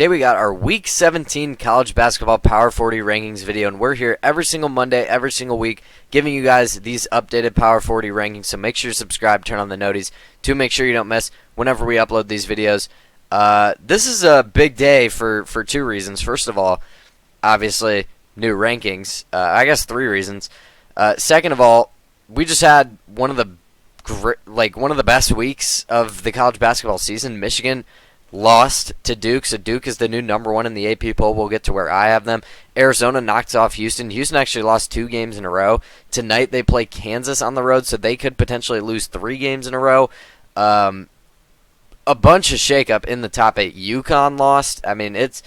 Today we got our Week 17 College Basketball Power 40 Rankings video, and we're here every single Monday, every single week, giving you guys these updated Power 40 rankings, so make sure to subscribe, turn on the noties, to make sure you don't miss whenever we upload these videos. This is a big day for two reasons. First of all, obviously, new rankings. I guess three reasons. Second of all, we just had one of the best weeks of the college basketball season. Michigan lost to Duke, so Duke is the new number one in the AP poll. We'll get to where I have them. Arizona knocked off Houston. Houston actually lost 2 games in a row. Tonight they play Kansas on the road, so they could potentially lose 3 games in a row. A bunch of shakeup in the top 8. UConn lost. I mean, it's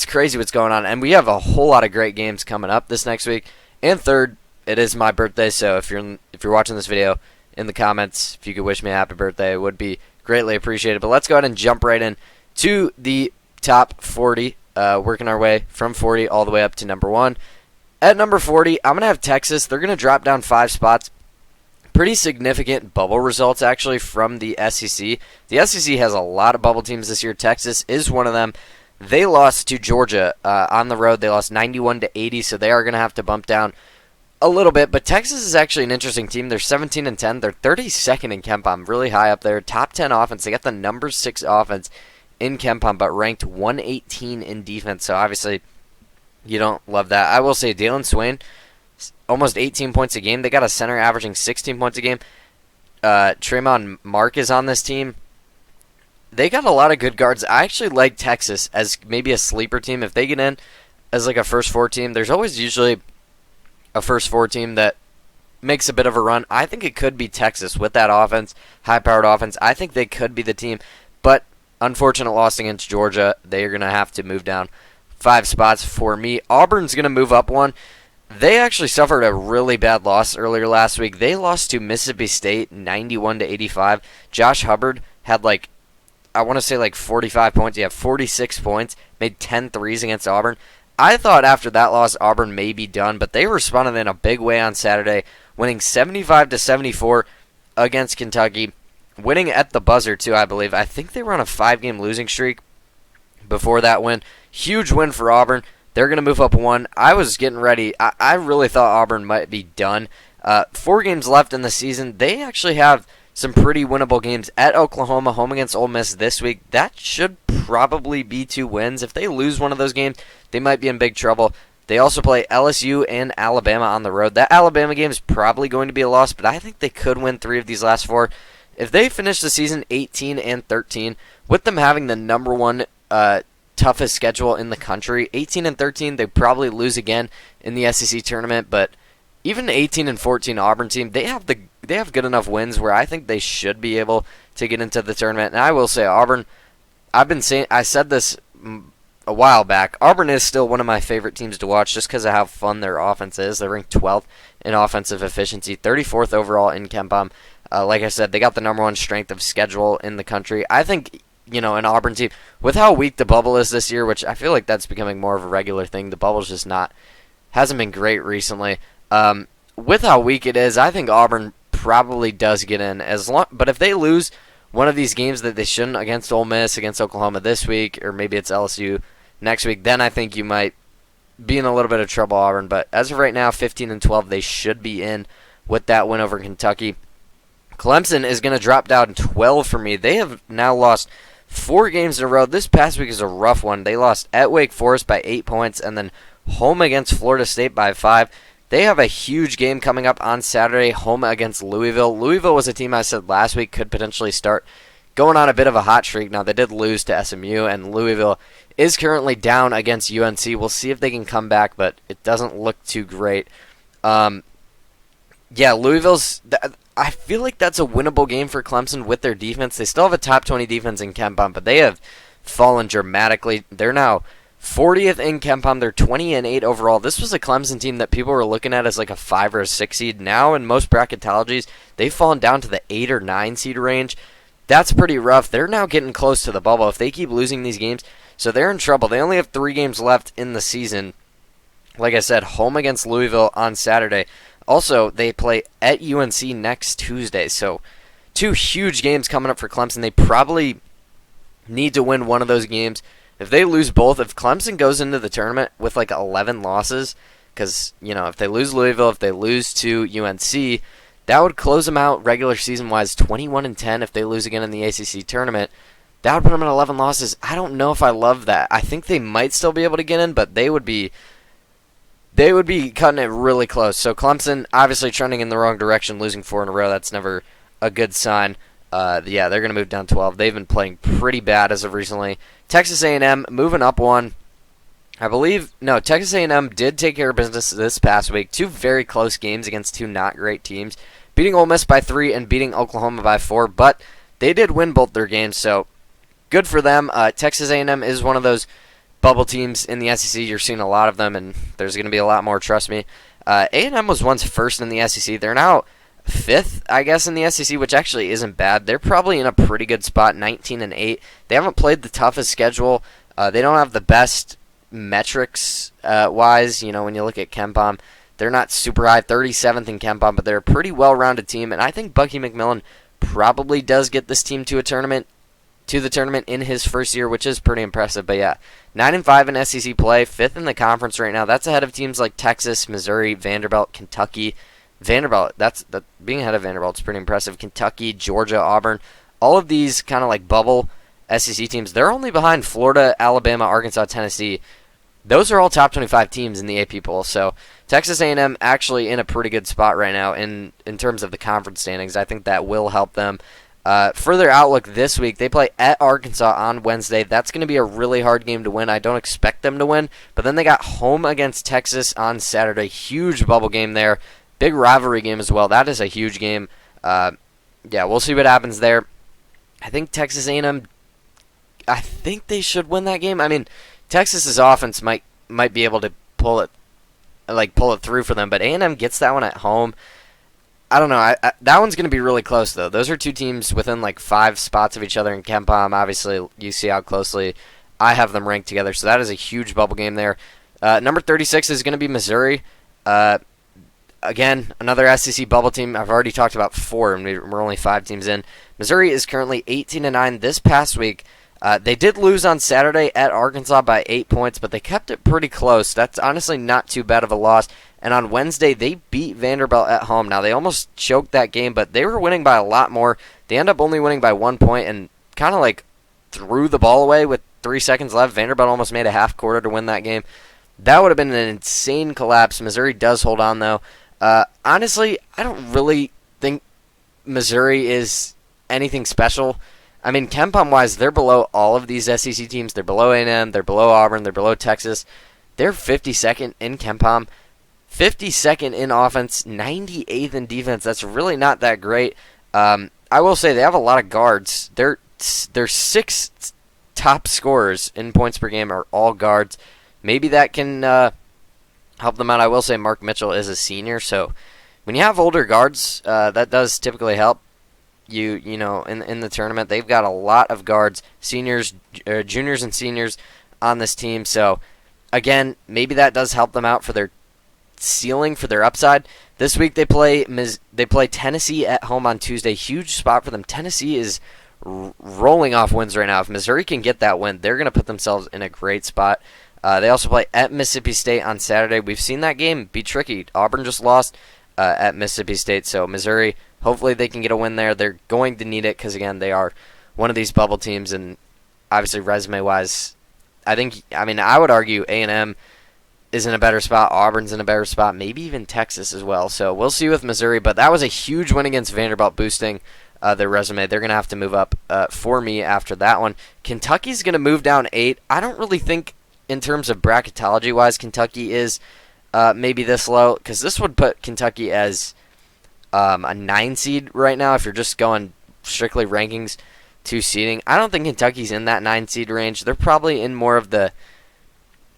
crazy what's going on, and we have a whole lot of great games coming up this next week. And third, it is my birthday, so if you're watching this video, in the comments, if you could wish me a happy birthday, it would be greatly appreciated. But let's go ahead and jump right in to the top 40, working our way from 40 all the way up to number 1. At number 40, I'm going to have Texas. They're going to drop down 5 spots. Pretty significant bubble results, actually, from the SEC. The SEC has a lot of bubble teams this year. Texas is one of them. They lost to Georgia on the road. They lost 91-80, so they are going to have to bump down a little bit, but Texas is actually an interesting team. They're 17-10. They're 32nd in KenPom, really high up there. Top 10 offense. They got the number 6 offense in KenPom, but ranked 118 in defense. So obviously, you don't love that. I will say, Dalen Swain, almost 18 points a game. They got a center averaging 16 points a game. Tremont Mark is on this team. They got a lot of good guards. I actually like Texas as maybe a sleeper team. If they get in as like a first 4 team, there's always usually a first 4 team that makes a bit of a run. I think it could be Texas with that offense, high-powered offense. I think they could be the team, but unfortunate loss against Georgia. They are going to have to move down 5 spots for me. Auburn's going to move up 1. They actually suffered a really bad loss earlier last week. They lost to Mississippi State 91-85. Josh Hubbard had I want to say 45 points. He had 46 points, made 10 threes against Auburn. I thought after that loss, Auburn may be done, but they responded in a big way on Saturday, winning 75-74 against Kentucky, winning at the buzzer too, I believe. I think they were on a 5-game losing streak before that win. Huge win for Auburn. They're going to move up 1. I was getting ready. I really thought Auburn might be done. 4 games left in the season. They actually have some pretty winnable games at Oklahoma, home against Ole Miss this week. That should probably be 2 wins. If they lose one of those games, they might be in big trouble. They also play LSU and Alabama on the road. That Alabama game is probably going to be a loss, but I think they could win 3 of these last 4. If they finish the season 18-13, with them having the number 1 toughest schedule in the country, 18-13, they probably lose again in the SEC tournament, but even 18-14 Auburn team, they have good enough wins where I think they should be able to get into the tournament. And I will say, Auburn, I said this a while back, Auburn is still one of my favorite teams to watch just because of how fun their offense is. They're ranked 12th in offensive efficiency, 34th overall in KenPom. Like I said, they got the number 1 strength of schedule in the country. I think, an Auburn team, with how weak the bubble is this year, which I feel like that's becoming more of a regular thing, the bubble's just hasn't been great recently. With how weak it is, I think Auburn probably does get in. But if they lose one of these games that they shouldn't, against Ole Miss, against Oklahoma this week, or maybe it's LSU next week, then I think you might be in a little bit of trouble, Auburn. But as of right now, 15-12, they should be in with that win over Kentucky. Clemson is going to drop down 12 for me. They have now lost 4 games in a row. This past week is a rough one. They lost at Wake Forest by 8 points, and then home against Florida State by 5. They have a huge game coming up on Saturday, home against Louisville. Louisville was a team I said last week could potentially start going on a bit of a hot streak. Now, they did lose to SMU, and Louisville is currently down against UNC. We'll see if they can come back, but it doesn't look too great. Louisville's... I feel like that's a winnable game for Clemson with their defense. They still have a top 20 defense in KenPom, but they have fallen dramatically. They're now 40th in KenPom. They're 20-8 overall. This was a Clemson team that people were looking at as like a 5 or a 6 seed. Now, in most bracketologies, they've fallen down to the 8 or 9 seed range. That's pretty rough. They're now getting close to the bubble if they keep losing these games. So they're in trouble. They only have 3 games left in the season. Like I said, home against Louisville on Saturday. Also, they play at UNC next Tuesday. So 2 huge games coming up for Clemson. They probably need to win one of those games If they lose both, if Clemson goes into the tournament with like 11 losses, because, if they lose Louisville, if they lose to UNC, that would close them out regular season-wise 21-10 if they lose again in the ACC tournament. That would put them at 11 losses. I don't know if I love that. I think they might still be able to get in, but they would be cutting it really close. So Clemson obviously trending in the wrong direction, losing 4 in a row. That's never a good sign. They're going to move down 12. They've been playing pretty bad as of recently. Texas A&M moving up one. Texas A&M did take care of business this past week. 2 very close games against 2 not great teams. Beating Ole Miss by 3 and beating Oklahoma by 4, but they did win both their games, so good for them. Texas A&M is one of those bubble teams in the SEC. You're seeing a lot of them, and there's going to be a lot more, trust me. A&M was once first in the SEC. They're now 5th, I guess, in the SEC, which actually isn't bad. They're probably in a pretty good spot, 19-8. They haven't played the toughest schedule. They don't have the best metrics wise. When you look at KenPom, they're not super high, 37th in KenPom, but they're a pretty well-rounded team, and I think Bucky McMillan probably does get this team to the tournament in his first year, which is pretty impressive. But yeah, 9-5 in SEC play, 5th in the conference right now. That's ahead of teams like Texas, Missouri, Vanderbilt, Kentucky. Being ahead of Vanderbilt is pretty impressive. Kentucky, Georgia, Auburn, all of these kind of like bubble SEC teams. They're only behind Florida, Alabama, Arkansas, Tennessee. Those are all top 25 teams in the AP poll. So Texas A&M actually in a pretty good spot right now in terms of the conference standings. I think that will help them. Further outlook this week, they play at Arkansas on Wednesday. That's going to be a really hard game to win. I don't expect them to win. But then they got home against Texas on Saturday. Huge bubble game there. Big rivalry game as well. That is a huge game. We'll see what happens there. I think Texas A&M, I think they should win that game. I mean, Texas's offense might be able to pull it through for them, but A&M gets that one at home. I don't know. That one's going to be really close, though. Those are 2 teams within 5 spots of each other in KenPom. Obviously, you see how closely I have them ranked together, so that is a huge bubble game there. Number 36 is going to be Missouri. Again, another SEC bubble team. I've already talked about 4, and we're only 5 teams in. Missouri is currently 18-9 this past week. They did lose on Saturday at Arkansas by 8 points, but they kept it pretty close. That's honestly not too bad of a loss. And on Wednesday, they beat Vanderbilt at home. Now, they almost choked that game, but they were winning by a lot more. They end up only winning by 1 point and kind of threw the ball away with 3 seconds left. Vanderbilt almost made a half quarter to win that game. That would have been an insane collapse. Missouri does hold on, though. Honestly, I don't really think Missouri is anything special. I mean, KenPom-wise, they're below all of these SEC teams. They're below A&M, they're below Auburn, they're below Texas. They're 52nd in KenPom, 52nd in offense, 98th in defense. That's really not that great. I will say they have a lot of guards. Their 6 top scorers in points per game are all guards. Maybe that can help them out. I will say Mark Mitchell is a senior, so when you have older guards, that does typically help. In the tournament, they've got a lot of guards, seniors, juniors, and seniors on this team. So, again, maybe that does help them out for their ceiling, for their upside. This week they play Tennessee at home on Tuesday. Huge spot for them. Tennessee is rolling off wins right now. If Missouri can get that win, they're going to put themselves in a great spot. They also play at Mississippi State on Saturday. We've seen that game be tricky. Auburn just lost at Mississippi State, so Missouri, hopefully they can get a win there. They're going to need it because, again, they are one of these bubble teams, and obviously resume-wise, I would argue A&M is in a better spot. Auburn's in a better spot, maybe even Texas as well. So we'll see with Missouri, but that was a huge win against Vanderbilt, boosting their resume. They're going to have to move up for me after that one. Kentucky's going to move down 8. I don't really think, in terms of bracketology-wise, Kentucky is maybe this low, because this would put Kentucky as a 9 seed right now if you're just going strictly rankings to seeding. I don't think Kentucky's in that 9 seed range. They're probably in more of the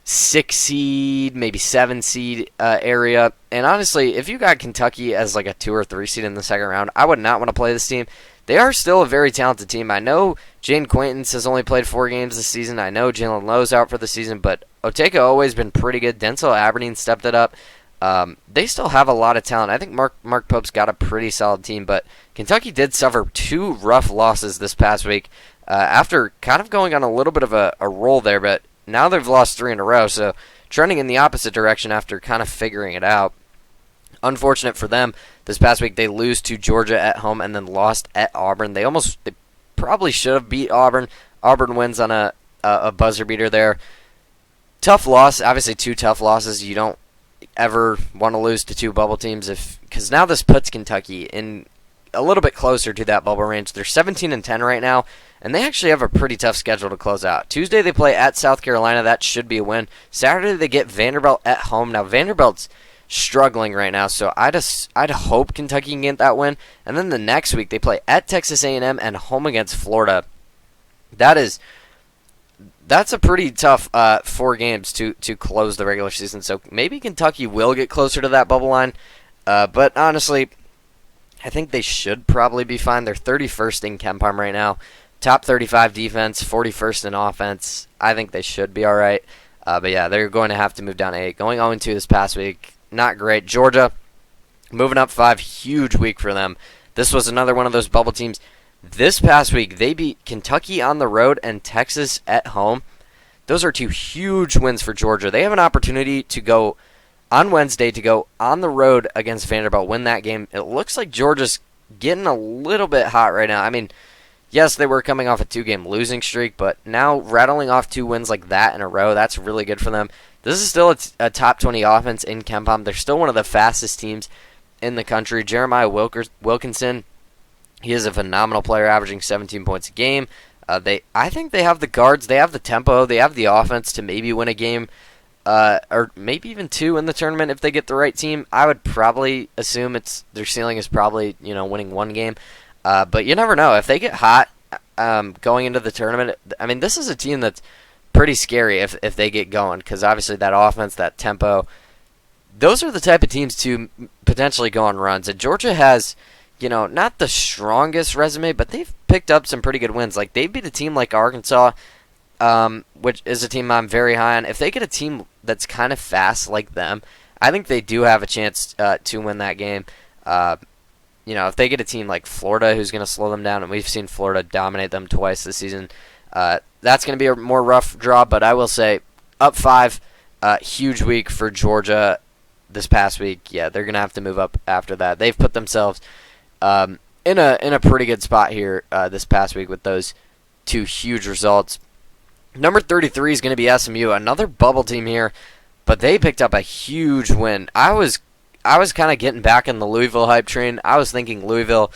6 seed, maybe 7 seed area. And honestly, if you got Kentucky as like a 2 or 3 seed in the second round, I would not want to play this team. They are still a very talented team. I know Jane Quaintance has only played 4 games this season. I know Jalen Lowe's out for the season, but Oteka always been pretty good. Denzel Aberdeen stepped it up. They still have a lot of talent. I think Mark Pope's got a pretty solid team, but Kentucky did suffer 2 rough losses this past week. after kind of going on a little bit of a roll there, but now they've lost 3 in a row, so trending in the opposite direction after kind of figuring it out. Unfortunate for them, this past week they lose to Georgia at home and then lost at Auburn. They probably should have beat Auburn. Auburn wins on a buzzer beater there. Tough loss, obviously 2 tough losses. You don't ever want to lose to 2 bubble teams because now this puts Kentucky in a little bit closer to that bubble range. They're 17-10 right now, and they actually have a pretty tough schedule to close out. Tuesday they play at South Carolina. That should be a win. Saturday they get Vanderbilt at home. Now Vanderbilt's struggling right now, so I'd hope Kentucky can get that win. And then the next week they play at Texas A&M and home against Florida. That's a pretty tough 4 games to close the regular season. So maybe Kentucky will get closer to that bubble line, but honestly, I think they should probably be fine. They're 31st in KenPom right now. Top 35 defense, 41st in offense. I think they should be all right. But yeah, they're going to have to move down to 8. Going 0-2 this past week, not great. Georgia, moving up 5, huge week for them. This was another one of those bubble teams. This past week, they beat Kentucky on the road and Texas at home. Those are 2 huge wins for Georgia. They have an opportunity to go on Wednesday to go on the road against Vanderbilt, win that game. It looks like Georgia's getting a little bit hot right now. I mean, yes, they were coming off a 2-game losing streak, but now rattling off 2 wins like that in a row, that's really good for them. This is still a top 20 offense in KenPom. They're still one of the fastest teams in the country. Jeremiah Wilkinson, he is a phenomenal player, averaging 17 points a game. I think they have the guards, they have the tempo, they have the offense to maybe win a game, or maybe even 2 in the tournament if they get the right team. I would probably assume their ceiling is probably winning 1 game, but you never know if they get hot going into the tournament. I mean, this is a team that's pretty scary if they get going, because obviously that offense, that tempo, those are the type of teams to potentially go on runs. And Georgia has, not the strongest resume, but they've picked up some pretty good wins. Like, they beat a team like Arkansas, which is a team I'm very high on. If they get a team that's kind of fast like them, I think they do have a chance to win that game. If they get a team like Florida who's going to slow them down, and we've seen Florida dominate them twice this season, that's going to be a more rough draw. But I will say, up 5, huge week for Georgia this past week. Yeah, they're going to have to move up after that. They've put themselves in a pretty good spot here this past week with those 2 huge results. Number 33 is going to be SMU, another bubble team here, but they picked up a huge win. I was kind of getting back in the Louisville hype train. I was thinking Louisville,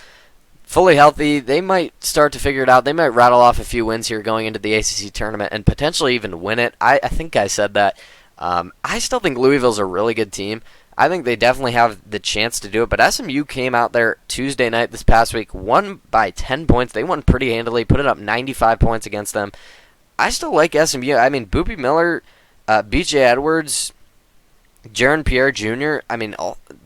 fully healthy, they might start to figure it out. They might rattle off a few wins here going into the ACC tournament and potentially even win it. I think I said that. I still think Louisville's a really good team. I think they definitely have the chance to do it, but SMU came out there Tuesday night this past week, won by 10 points. They won pretty handily, put it up 95 points against them. I still like SMU. I mean, Boopie Miller, B.J. Edwards, Jaron Pierre Jr., I mean,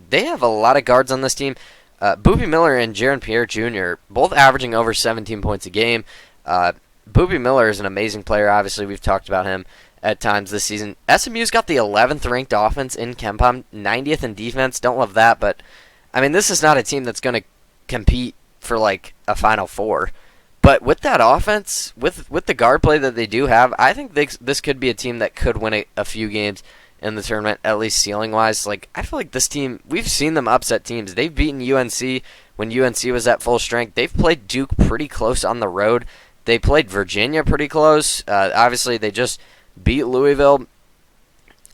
they have a lot of guards on this team. Boopie Miller and Jaron Pierre Jr., both averaging over 17 points a game. Boopie Miller is an amazing player. Obviously, we've talked about him at times this season. SMU's got the 11th ranked offense in KenPom, 90th in defense. Don't love that, but I mean, this is not a team that's going to compete for like a Final Four. But with that offense, with the guard play that they do have, I think this could be a team that could win a few games in the tournament, at least ceiling-wise. Like, I feel like this team, we've seen them upset teams. They've beaten UNC when UNC was at full strength. They've played Duke pretty close on the road. They played Virginia pretty close. Obviously, they just beat Louisville.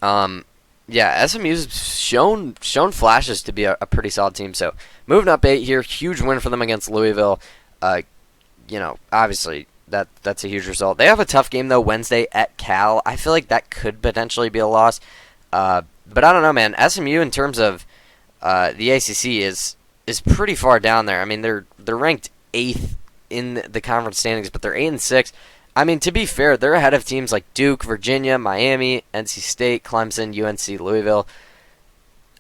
SMU's shown flashes to be a pretty solid team. So moving up 8 here, huge win for them against Louisville. Obviously that's a huge result. They have a tough game though Wednesday at Cal. I feel like that could potentially be a loss. But I don't know, man. SMU in terms of the ACC is pretty far down there. I mean, they're ranked 8th in the conference standings, but they're 8-6. I mean, to be fair, they're ahead of teams like Duke, Virginia, Miami, NC State, Clemson, UNC, Louisville.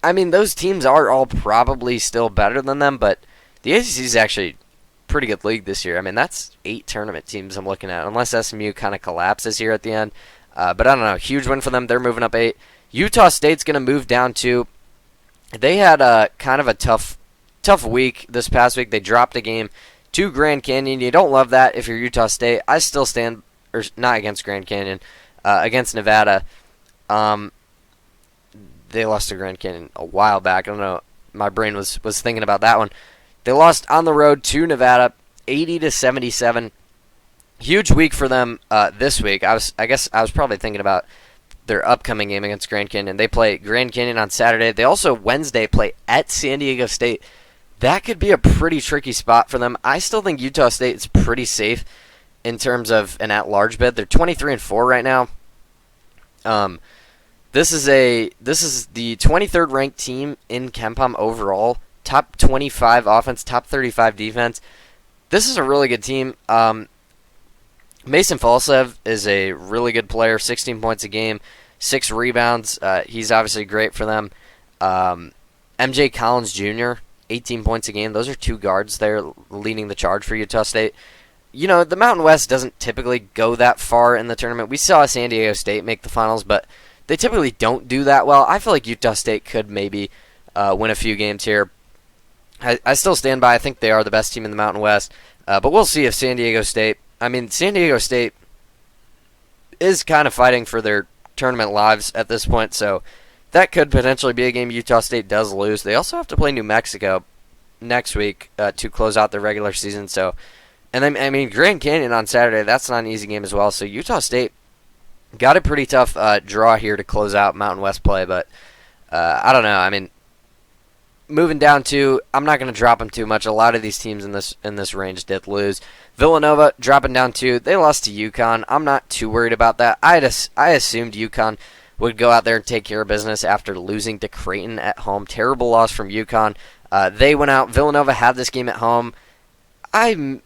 I mean, those teams are all probably still better than them, but the ACC is actually a pretty good league this year. I mean, that's 8 tournament teams I'm looking at, unless SMU kind of collapses here at the end. But I don't know. Huge win for them. They're moving up 8. Utah State's going to move down 2. They had kind of a tough week this past week. They dropped a game to Grand Canyon. You don't love that if you're Utah State. I still stand, or not against Grand Canyon, against Nevada. They lost to Grand Canyon a while back. I don't know. My brain was thinking about that one. They lost on the road to Nevada, 80-77. Huge week for them this week. I guess I was probably thinking about their upcoming game against Grand Canyon. They play Grand Canyon on Saturday. They also Wednesday play at San Diego State. That could be a pretty tricky spot for them. I still think Utah State is pretty safe in terms of an at-large bid. They're 23-4 right now. This is the 23rd ranked team in KenPom overall. Top 25 offense, top 35 defense. This is a really good team. Mason Falsev is a really good player. 16 points a game, 6 rebounds. He's obviously great for them. MJ Collins Jr., 18 points a game. Those are 2 guards there leading the charge for Utah State. You know, the Mountain West doesn't typically go that far in the tournament. We saw San Diego State make the finals, but they typically don't do that well. I feel like Utah State could maybe win a few games here. I still stand by. I think they are the best team in the Mountain West. But we'll see if San Diego State... I mean, San Diego State is kind of fighting for their tournament lives at this point, so that could potentially be a game Utah State does lose. They also have to play New Mexico next week to close out the regular season. So, and then, I mean, Grand Canyon on Saturday, that's not an easy game as well. So Utah State got a pretty tough draw here to close out Mountain West play, but I don't know. I mean, moving down to, I'm not going to drop them too much. A lot of these teams in this range did lose. Villanova dropping down 2. They lost to UConn. I'm not too worried about that. I assumed UConn would go out there and take care of business after losing to Creighton at home. Terrible loss from UConn. They went out. Villanova had this game at home. I mean,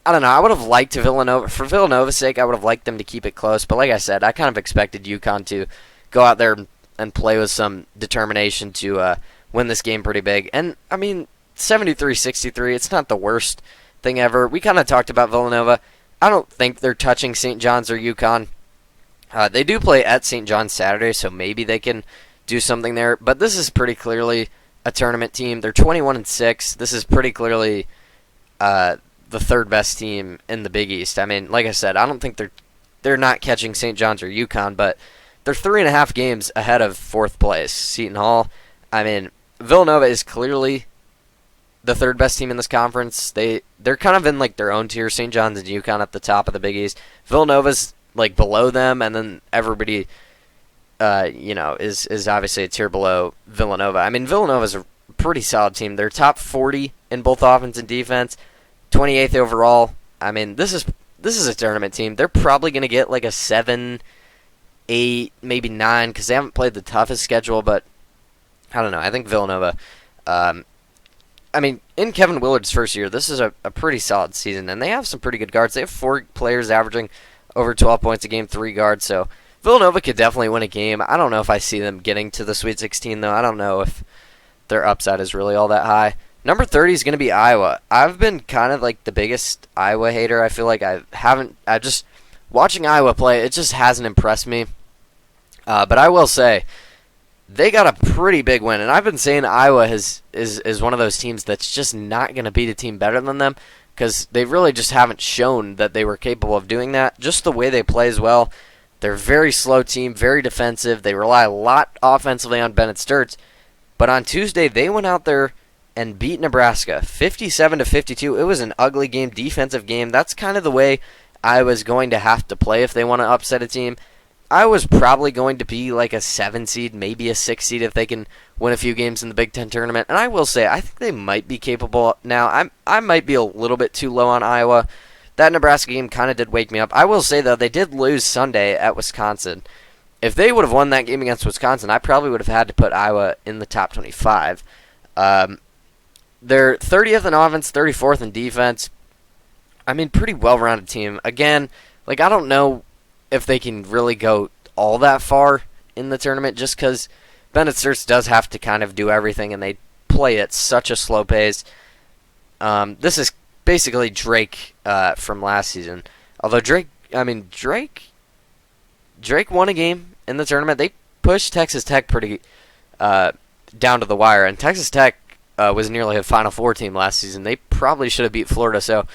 I don't know. I would have liked to Villanova. For Villanova's sake, I would have liked them to keep it close. But like I said, I kind of expected UConn to go out there and play with some determination to win this game pretty big. And, I mean, 73-63, it's not the worst thing ever. We kind of talked about Villanova. I don't think they're touching St. John's or UConn. They do play at St. John's Saturday, so maybe they can do something there. But this is pretty clearly a tournament team. They're 21-6. This is pretty clearly the third best team in the Big East. I mean, like I said, I don't think they're not catching St. John's or UConn, but they're 3.5 games ahead of 4th place, Seton Hall. I mean, Villanova is clearly the third best team in this conference. They're kind of in like their own tier. St. John's and UConn at the top of the Big East. Villanova's like below them, and then everybody, is obviously a tier below Villanova. I mean, Villanova's a pretty solid team. They're top 40 in both offense and defense, 28th overall. I mean, this is a tournament team. They're probably going to get like a 7, 8, maybe 9 because they haven't played the toughest schedule. But I don't know. I think Villanova. I mean, in Kevin Willard's first year, this is a pretty solid season, and they have some pretty good guards. They have 4 players averaging over 12 points a game, 3 guards, so Villanova could definitely win a game. I don't know if I see them getting to the Sweet 16, though. I don't know if their upside is really all that high. Number 30 is going to be Iowa. I've been kind of like the biggest Iowa hater. I feel like watching Iowa play, it just hasn't impressed me. But I will say, they got a pretty big win, and I've been saying Iowa is one of those teams that's just not going to beat a team better than them because they really just haven't shown that they were capable of doing that. Just the way they play as well. They're a very slow team, very defensive. They rely a lot offensively on Bennett Sturts. But on Tuesday, they went out there and beat Nebraska 57-52. It was an ugly game, defensive game. That's kind of the way Iowa's going to have to play if they want to upset a team. I was probably going to be like a 7 seed, maybe a 6 seed if they can win a few games in the Big Ten tournament. And I will say, I think they might be capable now. I might be a little bit too low on Iowa. That Nebraska game kind of did wake me up. I will say, though, they did lose Sunday at Wisconsin. If they would have won that game against Wisconsin, I probably would have had to put Iowa in the top 25. They're 30th in offense, 34th in defense. I mean, pretty well-rounded team. Again, like I don't know if they can really go all that far in the tournament just because Bennett Sturts does have to kind of do everything, and they play at such a slow pace. This is basically Drake from last season. Although Drake won a game in the tournament. They pushed Texas Tech pretty down to the wire, and Texas Tech was nearly a Final Four team last season. They probably should have beat Florida. So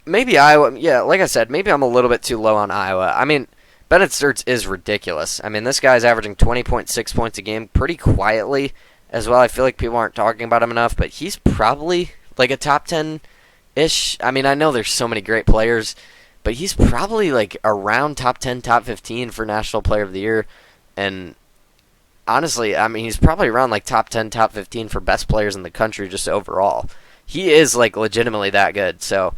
maybe Iowa. Yeah, like I said, maybe I'm a little bit too low on Iowa. I mean, Bennett Sturts is ridiculous. I mean, this guy's averaging 20.6 points a game pretty quietly as well. I feel like people aren't talking about him enough, but he's probably like a top 10-ish. I mean, I know there's so many great players, but he's probably like around top 10, top 15 for National Player of the Year. And honestly, I mean, he's probably around like top 10, top 15 for best players in the country just overall. He is like legitimately that good. So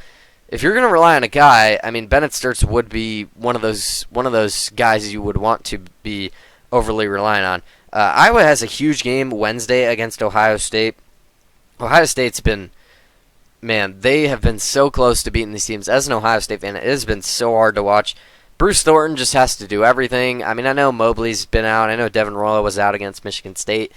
if you're going to rely on a guy, I mean, Bennett Sturts would be one of those guys you would want to be overly relying on. Iowa has a huge game Wednesday against Ohio State. Ohio State's been, man, they have been so close to beating these teams. As an Ohio State fan, it has been so hard to watch. Bruce Thornton just has to do everything. I mean, I know Mobley's been out. I know Devin Royal was out against Michigan State.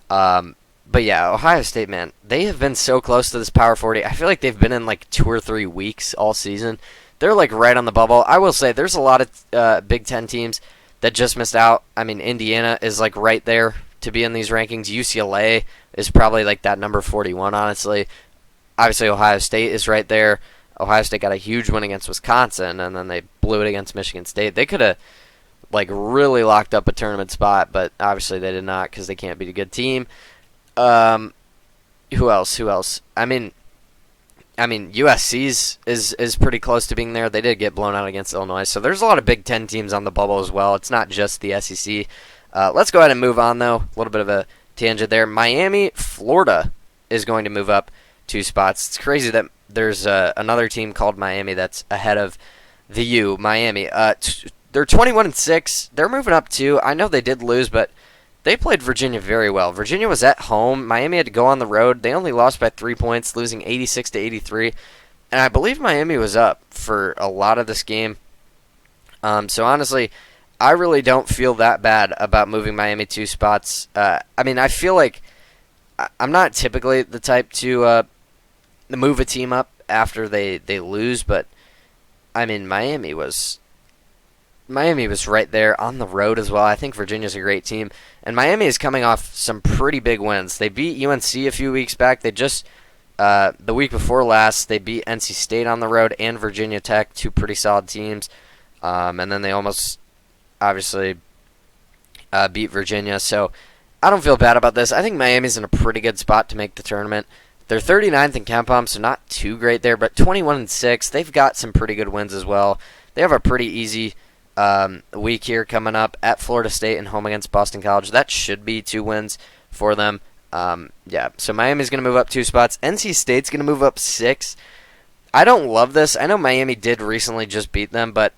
But yeah, Ohio State, man, they have been so close to this Power 40. I feel like they've been in like 2 or 3 weeks all season. They're like right on the bubble. I will say there's a lot of Big Ten teams that just missed out. I mean, Indiana is like right there to be in these rankings. UCLA is probably like that number 41, honestly. Obviously, Ohio State is right there. Ohio State got a huge win against Wisconsin, and then they blew it against Michigan State. They could have like really locked up a tournament spot, but obviously they did not because they can't beat a good team. Who else? I mean, USC's is pretty close to being there. They did get blown out against Illinois, so there's a lot of Big Ten teams on the bubble as well. It's not just the SEC. Let's go ahead and move on, though. A little bit of a tangent there. Miami, Florida is going to move up 2 spots. It's crazy that there's another team called Miami that's ahead of the U, Miami. They're 21-6. They're moving up 2. I know they did lose, but they played Virginia very well. Virginia was at home. Miami had to go on the road. They only lost by 3 points, losing 86-83. And I believe Miami was up for a lot of this game. So honestly, I really don't feel that bad about moving Miami 2 spots. I mean, I feel like I'm not typically the type to move a team up after they lose, but I mean, Miami was right there on the road as well. I think Virginia's a great team. And Miami is coming off some pretty big wins. They beat UNC a few weeks back. They just, the week before last, they beat NC State on the road and Virginia Tech, 2 pretty solid teams. And then they almost, obviously, beat Virginia. So I don't feel bad about this. I think Miami's in a pretty good spot to make the tournament. They're 39th in KenPom, so not too great there, but 21-6. They've got some pretty good wins as well. They have a pretty easy week here coming up at Florida State and home against Boston College. That should be 2 wins for them. Yeah, so Miami's going to move up 2 spots. NC State's going to move up 6. I don't love this. I know Miami did recently just beat them, but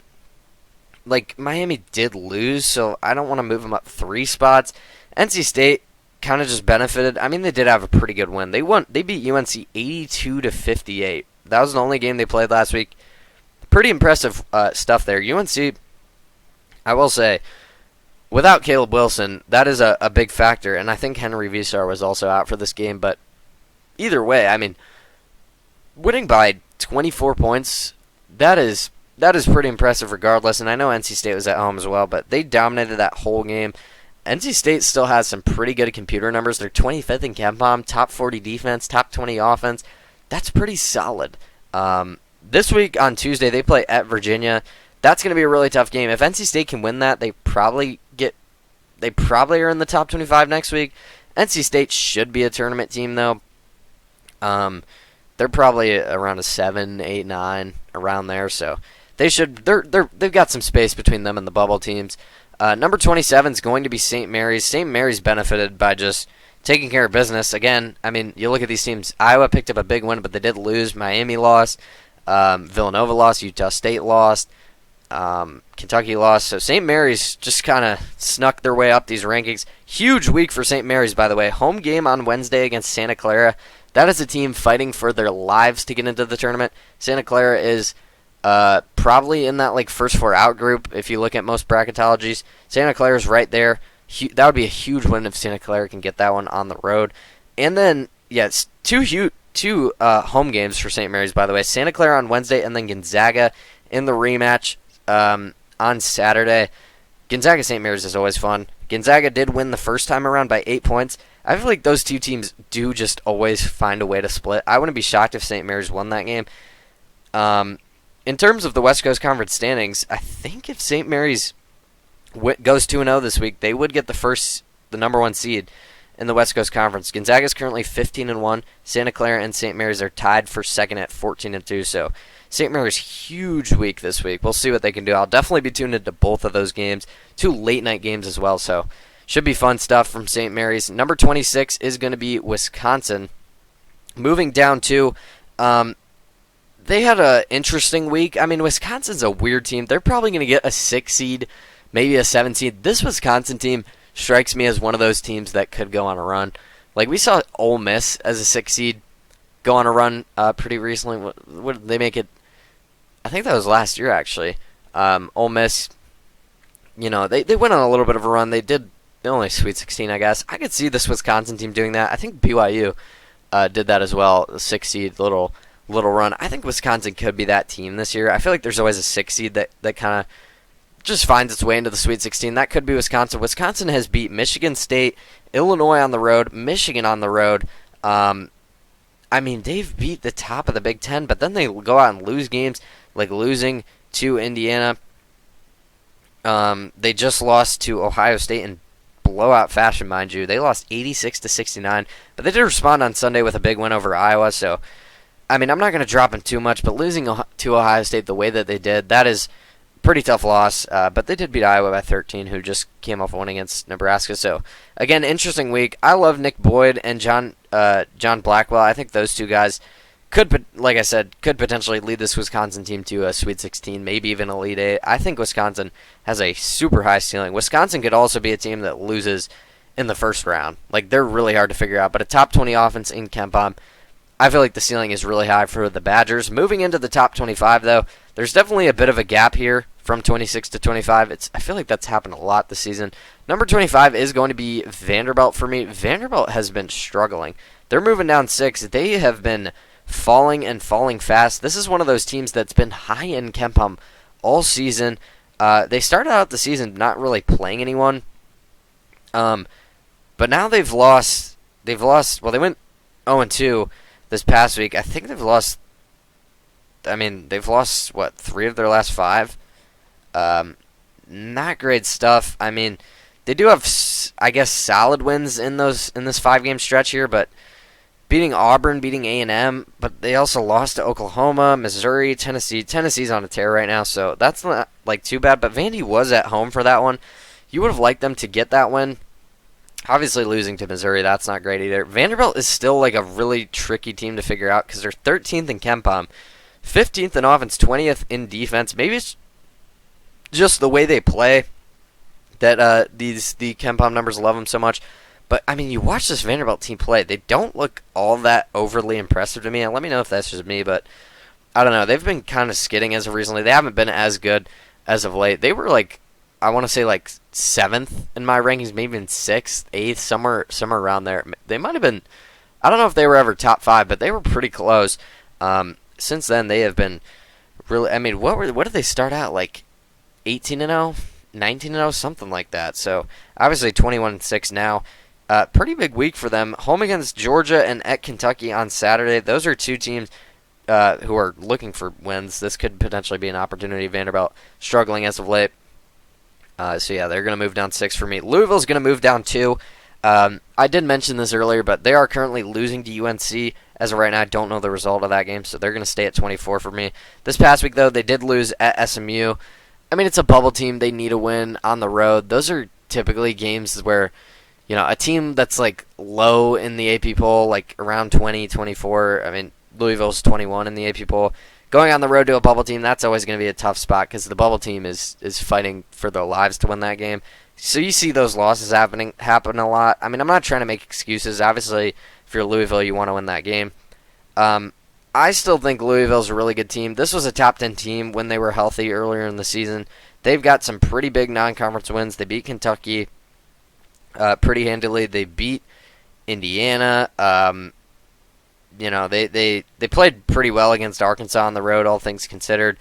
like Miami did lose, so I don't want to move them up 3 spots. NC State kind of just benefited. I mean, they did have a pretty good win. They beat UNC 82-58. That was the only game they played last week. Pretty impressive stuff there. UNC, I will say, without Caleb Wilson, that is a big factor, and I think Henry Visar was also out for this game, but either way, I mean, winning by 24 points, that is pretty impressive regardless, and I know NC State was at home as well, but they dominated that whole game. NC State still has some pretty good computer numbers. They're 25th in KenPom, top 40 defense, top 20 offense. That's pretty solid. This week on Tuesday, they play at Virginia. That's going to be a really tough game. If NC State can win that, they probably are in the top 25 next week. NC State should be a tournament team, though. They're probably around a 7, 8, 9, around there. So they've got some space between them and the bubble teams. Number 27 is going to be St. Mary's. St. Mary's benefited by just taking care of business. Again, I mean, you look at these teams. Iowa picked up a big win, but they did lose. Miami lost. Villanova lost. Utah State lost. Kentucky lost. So St. Mary's just kind of snuck their way up these rankings. Huge week for St. Mary's, by the way. Home game on Wednesday against Santa Clara. That is a team fighting for their lives to get into the tournament. Santa Clara is probably in that like first 4 out group. If you look at most bracketologies, Santa Clara's right there. That would be a huge win if Santa Clara can get that one on the road. And then, yes, two home games for St. Mary's, by the way. Santa Clara on Wednesday, and then Gonzaga in the rematch on Saturday. Gonzaga St. Mary's is always fun. Gonzaga did win the first time around by 8 points. I feel like those two teams do just always find a way to split. I wouldn't be shocked if St. Mary's won that game. In terms of the West Coast Conference standings, I think if St. Mary's goes 2-0 this week, they would get the number 1 seed in the West Coast Conference. Gonzaga is currently 15-1. Santa Clara and St. Mary's are tied for second at 14-2. So St. Mary's huge week this week. We'll see what they can do. I'll definitely be tuned into both of those games. 2 late night games as well. So should be fun stuff from St. Mary's. Number 26 is going to be Wisconsin. Moving down to, they had an interesting week. I mean, Wisconsin's a weird team. They're probably going to get a 6 seed, maybe a 7 seed. This Wisconsin team strikes me as one of those teams that could go on a run. Like, we saw Ole Miss as a 6 seed go on a run pretty recently. What did they make it? I think that was last year, actually. Ole Miss, they went on a little bit of a run. They only Sweet 16, I guess. I could see this Wisconsin team doing that. I think BYU did that as well, a 6 seed little run. I think Wisconsin could be that team this year. I feel like there's always a 6 seed that kind of just finds its way into the Sweet 16. That could be Wisconsin. Wisconsin has beat Michigan State, Illinois on the road, Michigan on the road. I mean, they've beat the top of the Big Ten, but then they go out and lose games, like losing to Indiana. They just lost to Ohio State in blowout fashion, mind you. They lost 86-69, but they did respond on Sunday with a big win over Iowa. So, I mean, I'm not going to drop in too much, but losing to Ohio State the way that they did, that is a pretty tough loss. But they did beat Iowa by 13, who just came off one against Nebraska. So, again, interesting week. I love Nick Boyd and John Blackwell. I think those two guys could, like I said, could potentially lead this Wisconsin team to a Sweet 16, maybe even Elite 8. I think Wisconsin has a super high ceiling. Wisconsin could also be a team that loses in the first round. Like, they're really hard to figure out. But a top 20 offense in KenPom, I feel like the ceiling is really high for the Badgers. Moving into the top 25, though, there's definitely a bit of a gap here from 26 to 25. I feel like that's happened a lot this season. Number 25 is going to be Vanderbilt for me. Vanderbilt has been struggling. They're moving down 6. They have been falling and falling fast. This is one of those teams that's been high in KenPom all season. They started out the season not really playing anyone, but now they've lost. Well, they went 0-2 this past week. I think they've lost. They've lost 3 of their last 5. Not great stuff. I mean, they do have, I guess, solid wins in this 5-game stretch here, but beating Auburn, beating A&M, but they also lost to Oklahoma, Missouri, Tennessee. Tennessee's on a tear right now, so that's not too bad. But Vandy was at home for that one. You would have liked them to get that win. Obviously, losing to Missouri, that's not great either. Vanderbilt is still a really tricky team to figure out because they're 13th in KenPom, 15th in offense, 20th in defense. Maybe it's just the way they play that the KenPom numbers love them so much. But, I mean, you watch this Vanderbilt team play. They don't look all that overly impressive to me. And let me know if that's just me, but I don't know. They've been kind of skidding as of recently. They haven't been as good as of late. They were, I want to say, 7th in my rankings, maybe even 6th, 8th, somewhere around there. They might have been, I don't know if they were ever top 5, but they were pretty close. Since then, they have been really, I mean, what did they start out, 18-0, 19-0, something like that. So, obviously, 21-6 now. Pretty big week for them. Home against Georgia and at Kentucky on Saturday. Those are two teams who are looking for wins. This could potentially be an opportunity. Vanderbilt struggling as of late. So, yeah, they're going to move down 6 for me. Louisville's going to move down 2. I did mention this earlier, but they are currently losing to UNC. As of right now, I don't know the result of that game, so they're going to stay at 24 for me. This past week, though, they did lose at SMU. I mean, it's a bubble team. They need a win on the road. Those are typically games where, a team that's low in the AP poll, around 20, 24. I mean, Louisville's 21 in the AP poll. Going on the road to a bubble team, that's always going to be a tough spot because the bubble team is fighting for their lives to win that game. So you see those losses happen a lot. I mean, I'm not trying to make excuses. Obviously, if you're Louisville, you want to win that game. I still think Louisville's a really good team. This was a top 10 team when they were healthy earlier in the season. They've got some pretty big non-conference wins. They beat Kentucky pretty handily. They beat Indiana. They played pretty well against Arkansas on the road, all things considered.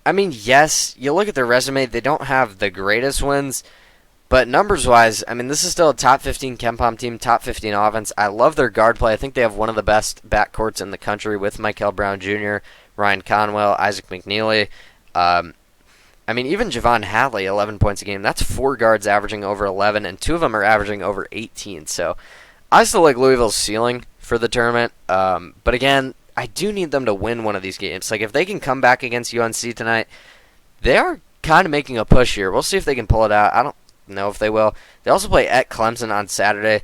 I mean, yes, you look at their resume, they don't have the greatest wins, but numbers-wise, I mean, this is still a top 15 KenPom team, top 15 offense. I love their guard play. I think they have one of the best backcourts in the country with Michael Brown Jr., Ryan Conwell, Isaac McNeely. I mean, even Javon Hadley, 11 points a game. That's 4 guards averaging over 11, and 2 of them are averaging over 18. So I still like Louisville's ceiling for the tournament. But again, I do need them to win one of these games. Like, if they can come back against UNC tonight, they are kind of making a push here. We'll see if they can pull it out. I don't know if they will. They also play at Clemson on Saturday.